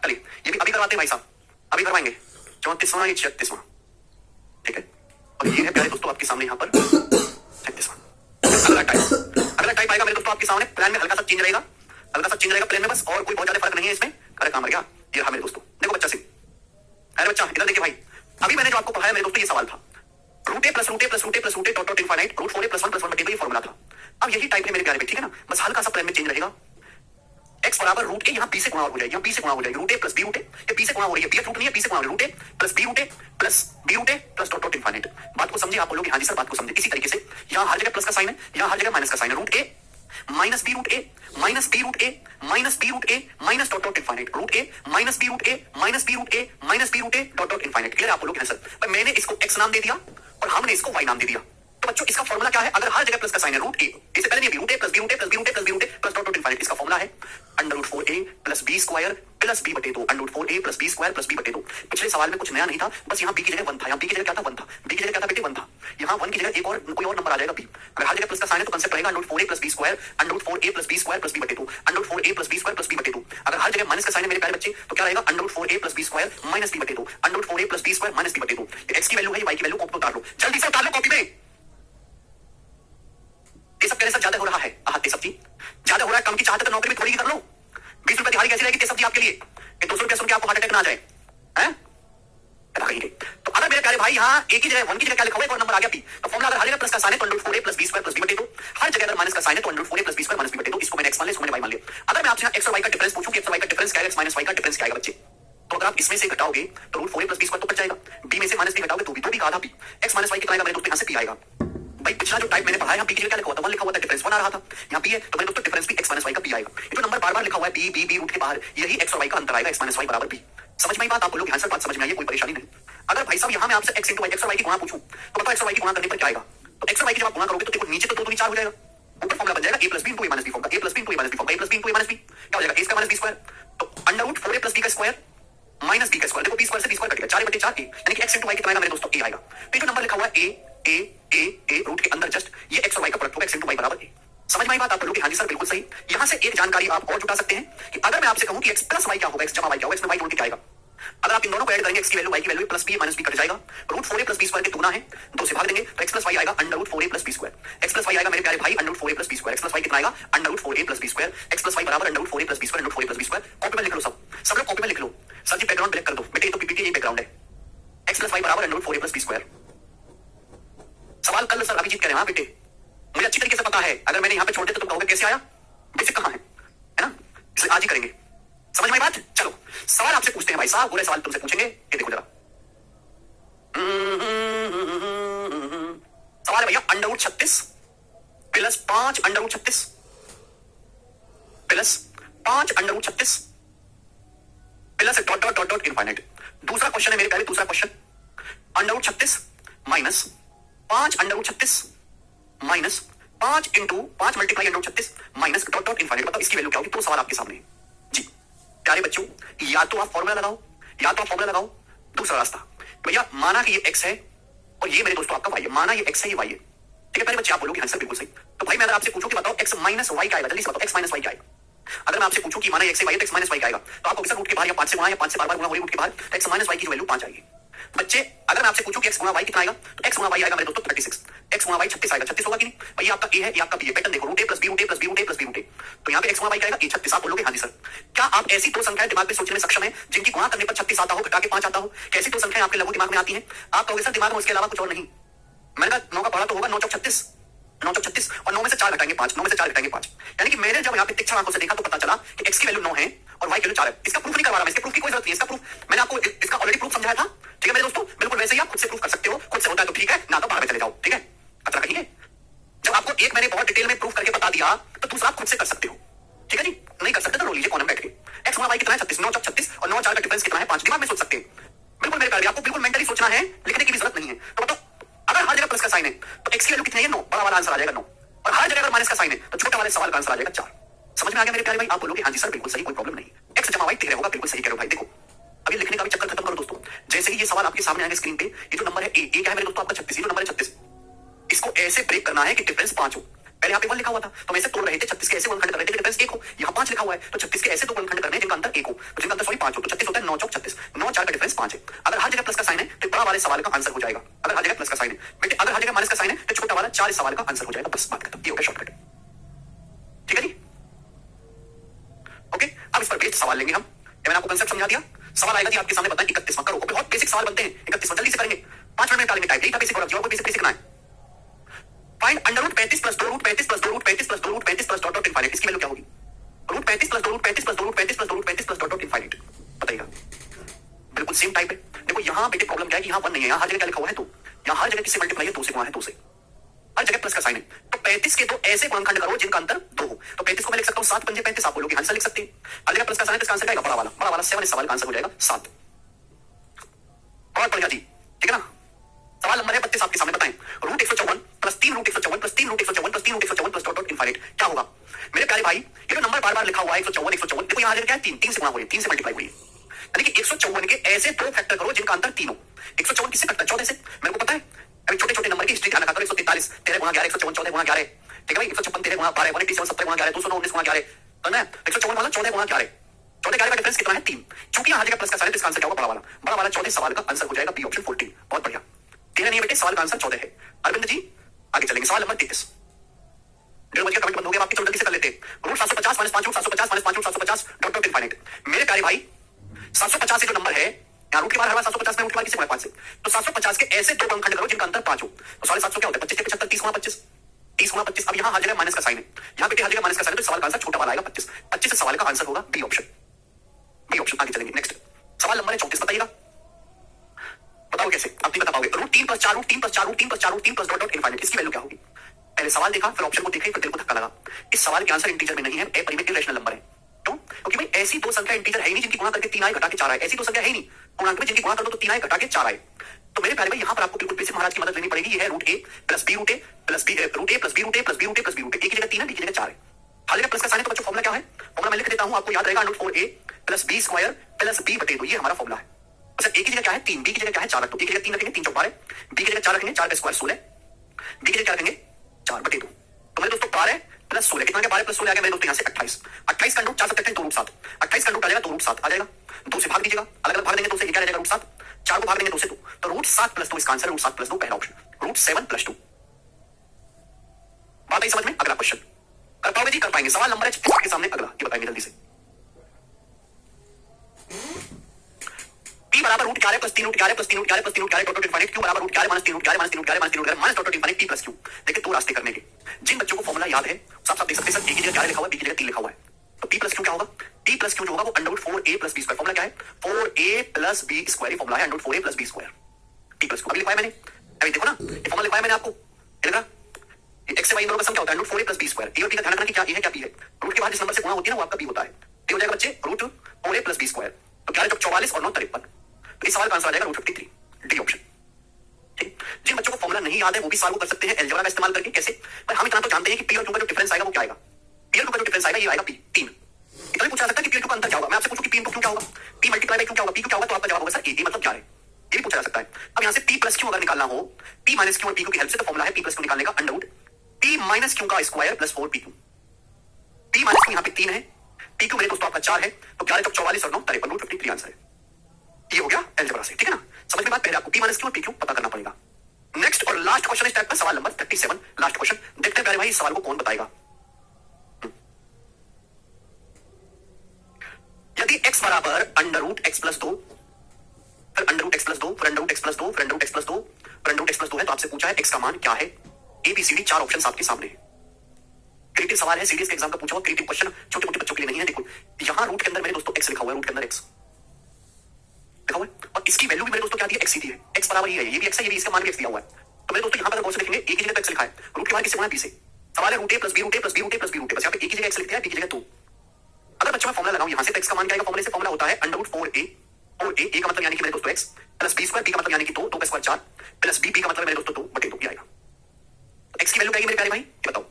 चलिए ये भी अभी करवाते हैं भाई साहब, अभी करवाएंगे 34वां ये 36वां, ठीक है। और ये है प्यारे दोस्तों आपके सामने यहाँ पर 36वां। अगला टाइप आएगा मेरे दोस्तों आपके सामने। प्लान में हल्का सा चेंज रहेगा, हल्का सा चेंज रहेगा प्लान में बस, और कोई बहुत ज्यादा फर्क नहीं है इसमें। अरे काम गया, ये रहा मेरे दोस्तों। देखो बच्चा सिंह, अरे बच्चा इधर देखिए भाई, अभी मैंने जो आपको पढ़ाया मेरे दोस्तों ये सवाल था root a plus root a plus root a plus root a dot infinite root 4a + 1 + 1 बटे 2 ये फॉर्मूला था। अब यही टाइप है मेरे प्यारे, ठीक है ना, बस हल्का सा प्लान में चेंज रहेगा। x बराबर रूट ए, यहाँ बी से गुणा हो जाएगी, यहाँ बी से गुणा हो जाएगी, root a plus b root ए, ये बी से गुणा हो रही है, बी रूट नहीं है, बी से गुणा हो रही है, root a plus b root a plus b root a plus dot infinite. बात को समझे आप बोलोगे हाँ जी सर बात को समझे। इसी तरीके से यहाँ हर जगह प्लस का साइन है, यहाँ हर जगह माइनस का साइन है। Root a minus b root a minus b root a minus b root a minus dot infinite, root a minus b root a minus b root a minus b root a dot infinite. Clear आप बोलोगे हाँ sir, पर मैंने इसको x नाम दे दिया और हमने इसको y नाम दे दिया। तो बच्चों इसका फॉर्मूला क्या है? अगर हर जगह प्लस का साइन है, रूट ए, इससे पहले नहीं, root a plus b root a plus b root a plus b root a plus dot infinite, इसका फॉर्मूला है √4a plus b square plus b बटे 2, √4a plus b square plus b बटे 2। पिछले सवाल में कुछ नया नहीं था, बस यहाँ बी की जगह 1 था, यहाँ बी की जगह क्या था 1 था, बी की जगह क्या था बेटे 1 था, यहाँ 1 की जगह एक और कोई और नंबर आ जाएगा बी। अगर हर जगह प्लस का साइन है तो कंसेप्ट रहेगा √4a plus b square √4a plus b square plus b बटे 2, √4a plus b square plus b बटे 2। अगर हर जगह माइनस का साइन है मेरे प्यारे बच्चे तो क्या रहेगा √4a plus b square minus b बटे 2, √4a plus b square minus b बटे 2। एक्स की वैल्यू है, वाई की वैल्यू कॉपी उतार लो, जल्दी से उतार लो कॉपी में। ये सब कहने से ज्यादा हो रहा है, ये सब चीज ज्यादा हो रहा है, कम की चाहते तो नौकरी भी थोड़ी कर लो। 20 रुपए दिहाड़ी कैसी रहेगी ये सब चीज आपके लिए? 200 रुपए सुन के आपको हार्ट अटैक ना आ जाए हैं? तो अगर मेरे प्यारे भाई यहाँ एक ही जगह 1 की जगह क्या लिखा हुआ है, एक और नंबर आ गया बी, तो फॉर्मूला अगर हर जगह प्लस का साइन है तो √4a plus b square plus b बटे 2, हर जगह अगर माइनस का साइन है तो √4a plus b square minus b बटे 2। इसको मैंने x मान लिया, इसको मैंने y मान लिया। अगर मैं आपसे यहाँ x और y का डिफरेंस पूछूं कि x और y का डिफरेंस क्या है, x माइनस y का डिफरेंस क्या है बच्चे, तो अगर आप इसमें से घटाओगे तो √4a प्लस बी स्क्वायर तो बच जाएगा, b में से माइनस b घटाओगे तो भी का आधा b, x माइनस y कितना आएगा मेरे दोस्तों, यहाँ से p आएगा। भाई पिछला जो टाइप मैंने पढ़ा है यहाँ बी की जगह क्या लिखा हुआ था, 1 लिखा हुआ था, डिफरेंस 1 आ रहा था, यहाँ बी है तो मेरे दोस्तों डिफरेंस भी x माइनस y का b आएगा। ये जो नंबर बार-बार लिखा हुआ है बी रूट के बाहर, यही x और y का अंतर आएगा, x माइनस y बराबर b। समझ में आई बात? आप लोग आंसर बात समझ में आई, कोई परेशानी नहीं। अगर भाई साहब यहाँ मैं आपसे x और y की गुणा पूछूं तो बताओ x और y की गुणा करने पर क्या आएगा? तो x और y की जब आप गुणा करोगे तो देखो नीचे तो 2 4 हो जाएगा, ऊपर फॉर्मूला बन जाएगा a plus b into a minus b formula, a plus b into a minus b formula, a plus b into a minus b क्या हो जाएगा, a square minus b square, तो √4a प्लस b का square minus b का square, देखो b square से b square cut गया, 4/4 a, यानी कि x इंटू y कितना आएगा मेरे दोस्तों, a आएगा। तो ये जो नंबर लिखा हुआ है a रूट के अंदर जस्ट ये x और y का प्रोडक्ट होगा, x इंटू y बराबर a। समझ में आई बात? आप लोग हाँ जी सर बिल्कुल सही। यहाँ से एक जानकारी आप और जुटा सकते हैं कि अगर मैं आपसे कहूं कि x प्लस y क्या होगा, x जमा y क्या होगा, x में y जोड़ के क्या आएगा, अगर आप इन दोनों को ऐड करेंगे x की वैल्यू y की value plus b minus b cut जाएगा, √4a प्लस b स्क्वायर के दुगना है, 2 से भाग देंगे तो x प्लस y आएगा √4a plus b square, x plus y आएगा मेरे प्यारे भाई √4a plus b square, x plus y कितना आएगा √4a plus b square, x plus y बराबर √4a plus b square, √4a plus b square. Copy में लिख लो, सब लोग कॉपी में लिख लो। सर जी बैकग्राउंड ब्लैक कर दो बेटे, ये तो पीपीटी ये बैकग्राउंड है। x प्लस y बराबर √4a प्लस b स्क्वायर। सवाल कल सर अभिजीत कह रहे हैं, हाँ बेटे मुझे अच्छी तरीके से पता है, अगर मैंने यहाँ पे छोड़ दिया तो तुम कहोगे कैसे आया, बेसिक कहाँ है ना, इसलिए आज ही करेंगे। समझ में आई बात? चलो सवाल आपसे पूछते हैं भाई साहब, बुरे सवाल तुमसे पूछेंगे, ये देखो जरा। सवाल है भैया √36 plus 5 √36 plus 5 √36 plus dot dot dot dot infinite. दूसरा क्वेश्चन है मेरे प्यारे, दूसरा question √36 minus 5 √36 minus 5 into 5 multiply √36 minus dot dot infinite. बताओ इसकी वैल्यू क्या होगी? तो सवाल आपके सामने जी प्यारे बच्चों, या तो आप फॉर्मूला लगाओ या तो आप फॉर्मूला लगाओ। दूसरा रास्ता भैया, माना कि ये x है और ये मेरे दोस्तों आपका y है, माना ये x है ये y है, ठीक है प्यारे बच्चे, आप बोलोगे आंसर बिल्कुल सही। तो भाई मैं अगर आपसे पूछूं कि बताओ x माइनस y क्या आएगा, जल्दी से बताओ x माइनस y क्या आएगा। अगर मैं आपसे पूछूं कि माना x से y है तो x माइनस y क्या आएगा, तो आपको किसी रूट के बाहर या 5 से गुणा या 5 से बार-बार गुणा हो रही रूट के बाहर, x माइनस y की जो वैल्यू 5 आएगी। बच्चे अगर मैं आपसे पूछूं कि x गुणा y कितना आएगा, तो x गुणा y आएगा मेरे दोस्तों 36, x गुणा y 36 आएगा, 36 होगा कि नहीं भाई, ये आपका a है ये आपका b है, पैटर्न देखो root a plus b root a plus b root a plus b root a, तो यहाँ पे x गुणा y क्या आएगा a 36। आप बोलोगे हाँ जी सर, क्या आप ऐसी दो संख्याएं दिमाग में सोचने में सक्षम है जिनकी गुणा करने पर 36 आता हो, घटा के 5 आता हो? कैसी दो संख्याएं आपके लघु दिमाग में आती हैं? आप कहोगे सर दिमाग में उसके अलावा कुछ और नहीं। मैंने कहा 9 का पढ़ा तो होगा, 9 चौक 36 और 9 में से 4 घटाएंगे 5, 9 में से 4 घटाएंगे 5, यानी कि मैंने जब यहाँ पे तीक्ष्ण आंखों से देखा तो पता चला कि x की वैल्यू 9 है और y की वैल्यू 4 है। इसका प्रूफ नहीं करवा रहा मैं, इसके प्रूफ की कोई जरूरत नहीं है, इसका प्रूफ मैंने आपको इसका ऑलरेडी प्रूफ समझाया था, ठीक है मेरे दोस्तों। बिल्कुल वैसे ही आप खुद से प्रूफ कर सकते हो, खुद से होता है तो ठीक है, ना तो बाहर में चले जाओ, ठीक है, कचरा कहीं है। जब आपको एक मैंने बहुत डिटेल में प्रूफ करके बता दिया तो दूसरा आप खुद से कर सकते हो, ठीक है जी। नहीं कर सकते तो रो लीजिए कॉलम बैठ के, x गुणा y कितना है 36, 9 चौक 36 और 9 4 का डिफरेंस कितना है 5, दिमाग में सोच सकते हैं। बिल्कुल मेरे प्यारे, आपको बिल्कुल मेंटली सोचना है, लिखने की भी जरूरत नहीं है। तो बताओ अगर हर जगह प्लस का साइन है तो x की वैल्यू कितनी है 9, बड़ा वाला आंसर आ जाएगा 9, और हर जगह अगर माइनस का साइन है तो छोटा वाले सवाल का आंसर आ जाएगा 4। समझ में आ गया मेरे प्यारे भाई? आप बोलोगे हाँ जी सर बिल्कुल सही, कोई प्रॉब्लम नहीं। x जमा y ठीक होगा, बिल्कुल सही कह रहे हो भाई। देखो अभी लिखने का भी चक्कर खत्म करो दोस्तों। जैसे ही ये सवाल आपके सामने आएगा स्क्रीन पे, ये जो नंबर है ए, क्या है मेरे दोस्तों आपका 36, ये जो नंबर है 36, इसको ऐसे ब्रेक करना है कि डिफरेंस 5 हो। पहले यहाँ पे 1 लिखा हुआ था तो हम ऐसे तोड़ रहे थे, 36 के ऐसे गुणनखंड कर रहे थे डिफरेंस 1 हो। यहाँ 5 लिखा हुआ है तो 36 के ऐसे दो गुणनखंड करने हैं जिनका अंतर 1 हो, तो जिनका अंतर सॉरी 5 हो, तो 36 होता है 9 चौक 36, 9 4 का डिफरेंस 5 है। अगर हर जगह प्लस का साइन है तो बड़ा वाले सवाल का आंसर हो जाएगा। अगर हर जगह प्लस का साइन है बेटे, अगर हर जगह माइनस का साइन है तो छोटा वाला 4 सवाल का आंसर हो जाएगा। बस बात खत्म, ये हो गया शॉर्टकट। ठीक है जी, ओके। अब इस पर बेस्ड सवाल लेंगे हम। मैंने आपको कंसेप्ट समझा दिया। सवाल आएगा जी आपके सामने, बताएं 31वां करो। बहुत बेसिक सवाल बनते हैं 31वां, जल्दी से करेंगे, 5 मिनट में टालेंगे टाइप। यही था बेसिक और कोई बेसिक करना है। Find under root 35 plus 2 root 35 plus 2 root 35 plus 2 root 35 plus dot dot infinite, इसकी वैल्यू क्या होगी? Root 35 plus 2 root 35 plus 2 root 35 plus 2 root 35 plus dot dot infinite, बताइएगा। बिल्कुल सेम टाइप है। देखो यहाँ बेटे प्रॉब्लम क्या है कि यहाँ 1 नहीं है, यहाँ हर जगह क्या लिखा हुआ है 2, यहाँ हर जगह किससे मल्टीप्लाई है 2 से, वहां है 2 से, हर जगह प्लस का साइन है। तो 35 के 2 ऐसे गुणनखंड करो जिनका अंतर 2 हो। तो 35 को मैं लिख सकता हूँ 7 पंजे 35, आप बोलोगे आंसर लिख सकते हैं। हर जगह प्लस का साइन है तो इसका आंसर क्या आएगा? बड़ा वाला 7, इस सवाल का आंसर हो जाएगा 7। बहुत बढ़िया जी, ठीक है ना। सवाल नंबर है 32 आपके सामने, बताएं root 154 plus 3 root 154 plus 3 root 154 plus 3 root 154 plus dot dot infinite क्या होगा? मेरे प्यारे भाई, ये जो नंबर बार बार लिखा हुआ है 154 154, देखो यहाँ क्या है 3 से गुणा हो रही है, 3 से मल्टीप्लाई हो रही है, यानी कि 154 के ऐसे 2 फैक्टर करो जिनका अंतर 3 हो। 154 किससे कटता है? 14 से। मेरे को पता है, अभी छोटे छोटे नंबर की हिस्ट्री ध्यान रखा करो। 143 13 गुणा 11, 154 14 गुणा 11, ठीक है भाई। 156 13 गुणा 12, 187 17 गुणा 11, 209 19 गुणा 11, तो ना 154 वाला 14 गुणा 11, 14 11 का डिफरेंस कितना है? 3। चूंकि यहाँ जगह प्लस का साइन है तो इसका आंसर क्या होगा? बड़ा वाला 14, सवाल का आंसर हो जाएगा बी ऑप्शन 14। बहुत बढ़िया, 13 नहीं बेटे, सवाल का आंसर 14 है। अरविंद जी आगे चलेंगे, सवाल नंबर 33। डेढ़ बजे कमेंट बंद हो गया, आपकी जल्दी से कर लेते हैं। Root 750 minus 5 root 750 minus 5 root 750 dot dot infinite. मेरे प्यारे भाई 750 से जो नंबर है, यहाँ रूट के बाद हर बार 750 में रूट के बाद किसे गुणा 5 से, तो 750 के ऐसे 2 गुणनखंड करो जिनका अंतर 5 हो। तो 750 क्या होता है? 25 से 75, 30 गुणा 25, 30 गुणा 25। अब यहाँ हर जगह माइनस का साइन है, यहाँ बेटे हर जगह माइनस का साइन है तो सवाल का आंसर छोटा वाला आएगा 25। 25 से सवाल का आंसर होगा बी ऑप्शन, बी ऑप्शन। आगे चलेंगे, नेक्स्ट सवाल नंबर है 34, बताइएगा। बताओ कैसे? आप नहीं बता पाओगे। Root 3 plus 4 root 3 plus 4 root 3 plus 4 root 3 plus dot dot infinite, इसकी वैल्यू क्या होगी? पहले सवाल देखा, फिर ऑप्शन को देखा, फिर दिल को धक्का लगा। इस सवाल के आंसर इंटीजर में नहीं है, अपरिमेय इरेशनल नंबर है। क्यों? क्योंकि भाई ऐसी दो संख्या इंटीजर है ही नहीं जिनकी गुणा करके 3 आए घटा के 4 आए। ऐसी दो संख्या है ही नहीं पूर्णांक में जिनकी गुणा कर दो तो 3 आए घटा के 4 आए। तो मेरे प्यारे भाई यहाँ पर आपको बिल्कुल बेसिक महाराज की मदद लेनी पड़ेगी। ये है root a plus b root a plus b root a plus b root a plus b root a plus b root ए, एक की जगह 3 है, बी की जगह 4 है, हर जगह प्लस का साइन है। तो बच्चों फॉर्मूला क्या है? फॉर्मूला मैं लिख देता हूँ, आपको याद रहेगा, root 4a plus b square plus b बटे 2, ये हमारा फॉर्मूला है। अच्छा, ए की जगह क्या है? 3, बी की जगह क्या है? 4 रख दो, ए की जगह 3 रखेंगे, 3 चौक 12, बी की जगह 4 रखेंगे, 4 का स्क्वायर 16, बी की जगह क्या रखेंगे? 4 बटे 2। तो मेरे दोस्तों 12 प्लस 16 कितना? 12 प्लस 16 आ गया मेरे दोस्तों यहाँ से 28। 28 का रूट 4 सकते हैं 2 रूट 7, 28 का रूट आ जाएगा 2 रूट 7 आ जाएगा। 2 से भाग दीजिएगा, अलग अलग भाग देंगे, 2 से क्या रहेगा? रूट 7, 4 को भाग देंगे 2 से 2, तो रूट 7 प्लस 2 इसका आंसर है, रूट 7 प्लस 2 पहला ऑप्शन, रूट 7 प्लस 2। बात आई समझ में? अगला क्वेश्चन कर पाओगे जी? कर पाएंगे। सवाल नंबर है 36 के सामने, अगला ये बताएंगे जल्दी से। p बराबर root 11 plus 3 root 11 plus 3 root 11 plus 3 root 11 dot dot infinite, q बराबर root 11 minus 3 root 11 minus 3 root 11 minus 3 root 11 minus dot dot infinite p plus q। देखिए 2 रास्ते करने के, जिन बच्चों को फॉर्मूला याद है सब सब देख सकते हैं। सर a की जगह 11 लिखा हुआ है, b की जगह 3 लिखा हुआ है, तो p प्लस q क्या होगा? p प्लस q जो होगा वो under root 4a plus b square. Formula क्या है? 4a plus b square, formula है under root 4a plus b square. p plus q अभी लिखवाया मैंने, अभी देखो ना ये फॉर्मूला लिखवाया मैंने आपको, ठीक है? x से y दोनों का सम क्या होता है? Under root 4a plus b square. a और b का ध्यान रखना कि क्या a है क्या b है। रूट के बाद जिस नंबर से गुणा होती है ना वो आपका b होता है। ये हो जाएगा बच्चे root 4a plus b square, तो 11 चौक 44 और 9 53, तो इस सवाल का आंसर आ जाएगा रूट 53, डी ऑप्शन। ठीक, जिन बच्चों को फॉर्मूला नहीं याद है वो भी सवाल को कर सकते हैं अलजेब्रा का इस्तेमाल करके। कैसे? पर हम इतना तो जानते हैं कि p और q का जो डिफरेंस आएगा वो क्या आएगा? p और q का जो डिफरेंस आएगा ये आएगा p 3। इतना भी पूछा जा सकता है कि p और q का अंतर क्या होगा। मैं आपसे पूछूं कि p और q क्या होगा? p मल्टीप्लाई बाय q क्या होगा? p q क्या होगा? तो आपका जवाब होगा सर a मतलब 4 है। ये भी पूछा जा सकता है। अब यहाँ से p प्लस q अगर निकालना हो, p माइनस q और p q की हेल्प से, तो फॉर्मूला है p प्लस q निकालने का under root p minus q का square plus 4pq। p minus q यहाँ पे 3 है, p q मेरे दोस्तों आपका 4 है, तो 11 चौक 44 और 9 53, रूट 53 आंसर है। ये हो गया अलजेब्रा से, ठीक है ना? समझ में बात? पहले आपको p माइनस q और p q पता करना पड़ेगा। नेक्स्ट और लास्ट क्वेश्चन इस टाइप का, सवाल नंबर 37, लास्ट क्वेश्चन। देखते हैं प्यारे भाई इस सवाल को कौन बताएगा। यदि x बराबर अंडर रूट x प्लस 2, फिर अंडर रूट x प्लस 2, फिर अंडर रूट x प्लस 2, फिर अंडर रूट x प्लस 2, फिर अंडर रूट x प्लस 2 है, तो आपसे पूछा है x का मान क्या है? ABCD 4 ऑप्शन आपके सामने है। क्रिएटिव सवाल है, सीडीएस के एग्जाम का पूछा हुआ क्रिएटिव क्वेश्चन, छोटे मोटे बच्चों के लिए नहीं है। देखो यहां रूट के अंदर मेरे दोस्तों x लिखा हुआ है, रूट के अंदर x लिखा हुआ है, और इसकी वैल्यू भी मेरे दोस्तों क्या दी है? x दी है। x बराबर ये है, ये भी x है, ये भी इसका मान भी x दिया हुआ है। तो मेरे दोस्तों यहाँ पर गौर से देखेंगे, a की जगह x लिखा है, रूट के बाद किससे गुणा? b से। सवाल है root a plus b root a plus b root a plus b root a, बस यहाँ पे a की जगह x लिख दिया है, b की जगह 2। अगर बच्चों मैं फॉर्मूला लगाऊं यहाँ से, तो x का मान क्या आएगा? फॉर्मूले से फॉर्मूला होता है अंडर रूट 4a, और a का मतलब यानी कि मेरे दोस्तों x plus b square, b का मतलब यानी कि 2, 2 का स्क्वायर 4 प्लस b, b का मतलब मेरे दोस्तों 2 बटे 2 आएगा। तो x की वैल्यू क्या आएगी मेरे प्यारे भाई? बताओ।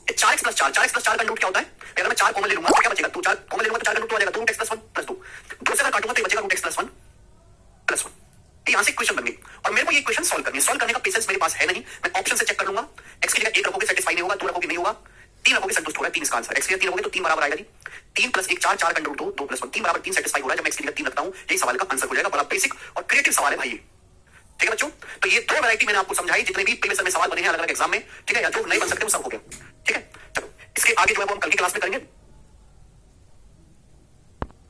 4x प्लस 4, 4x प्लस 4 का रूट क्या होता है? अगर मैं 4 कॉमन ले लूंगा तो क्या बचेगा? 2 4 कॉमन ले लूंगा तो 4 का रूट 2 आ जाएगा, 2x प्लस 1 प्लस 2, 2 से अगर काटूंगा तो बचेगा रूट x प्लस 1 कि यहां से क्वेश्चन बन गई और मेरे को ये क्वेश्चन सॉल्व करनी है। सॉल्व करने का पेशेंस मेरे पास है नहीं। मैं ऑप्शन से चेक कर लूंगा। एक्स की जगह 1 रखोगे सेटिस्फाई नहीं होगा, 2 रखोगे नहीं होगा, 3 रखोगे संतुष्ट होगा। 3 इसका आंसर। एक्स की जगह 3 रखोगे तो 3 बराबर आएगा जी 3 + 1 4, 4 का अंडर रूट 2 + 1 3 बराबर 3 सेटिस्फाई हो रहा है। जब मैं एक्स की जगह 3 रखता हूं यही सवाल का आंसर हो जाएगा। बड़ा बेसिक और क्रिएटिव सवाल है भाई। ठीक है बच्चों, तो ये 2 वैरायटी मैंने आपको समझाई जितने भी प्रीवियस में सवाल बने हैं अलग अलग एग्जाम में। ठीक है, या जो नहीं बन सकते वो सब हो गया। ठीक है, चलो इसके आगे जो है वो हम कल की क्लास में करेंगे।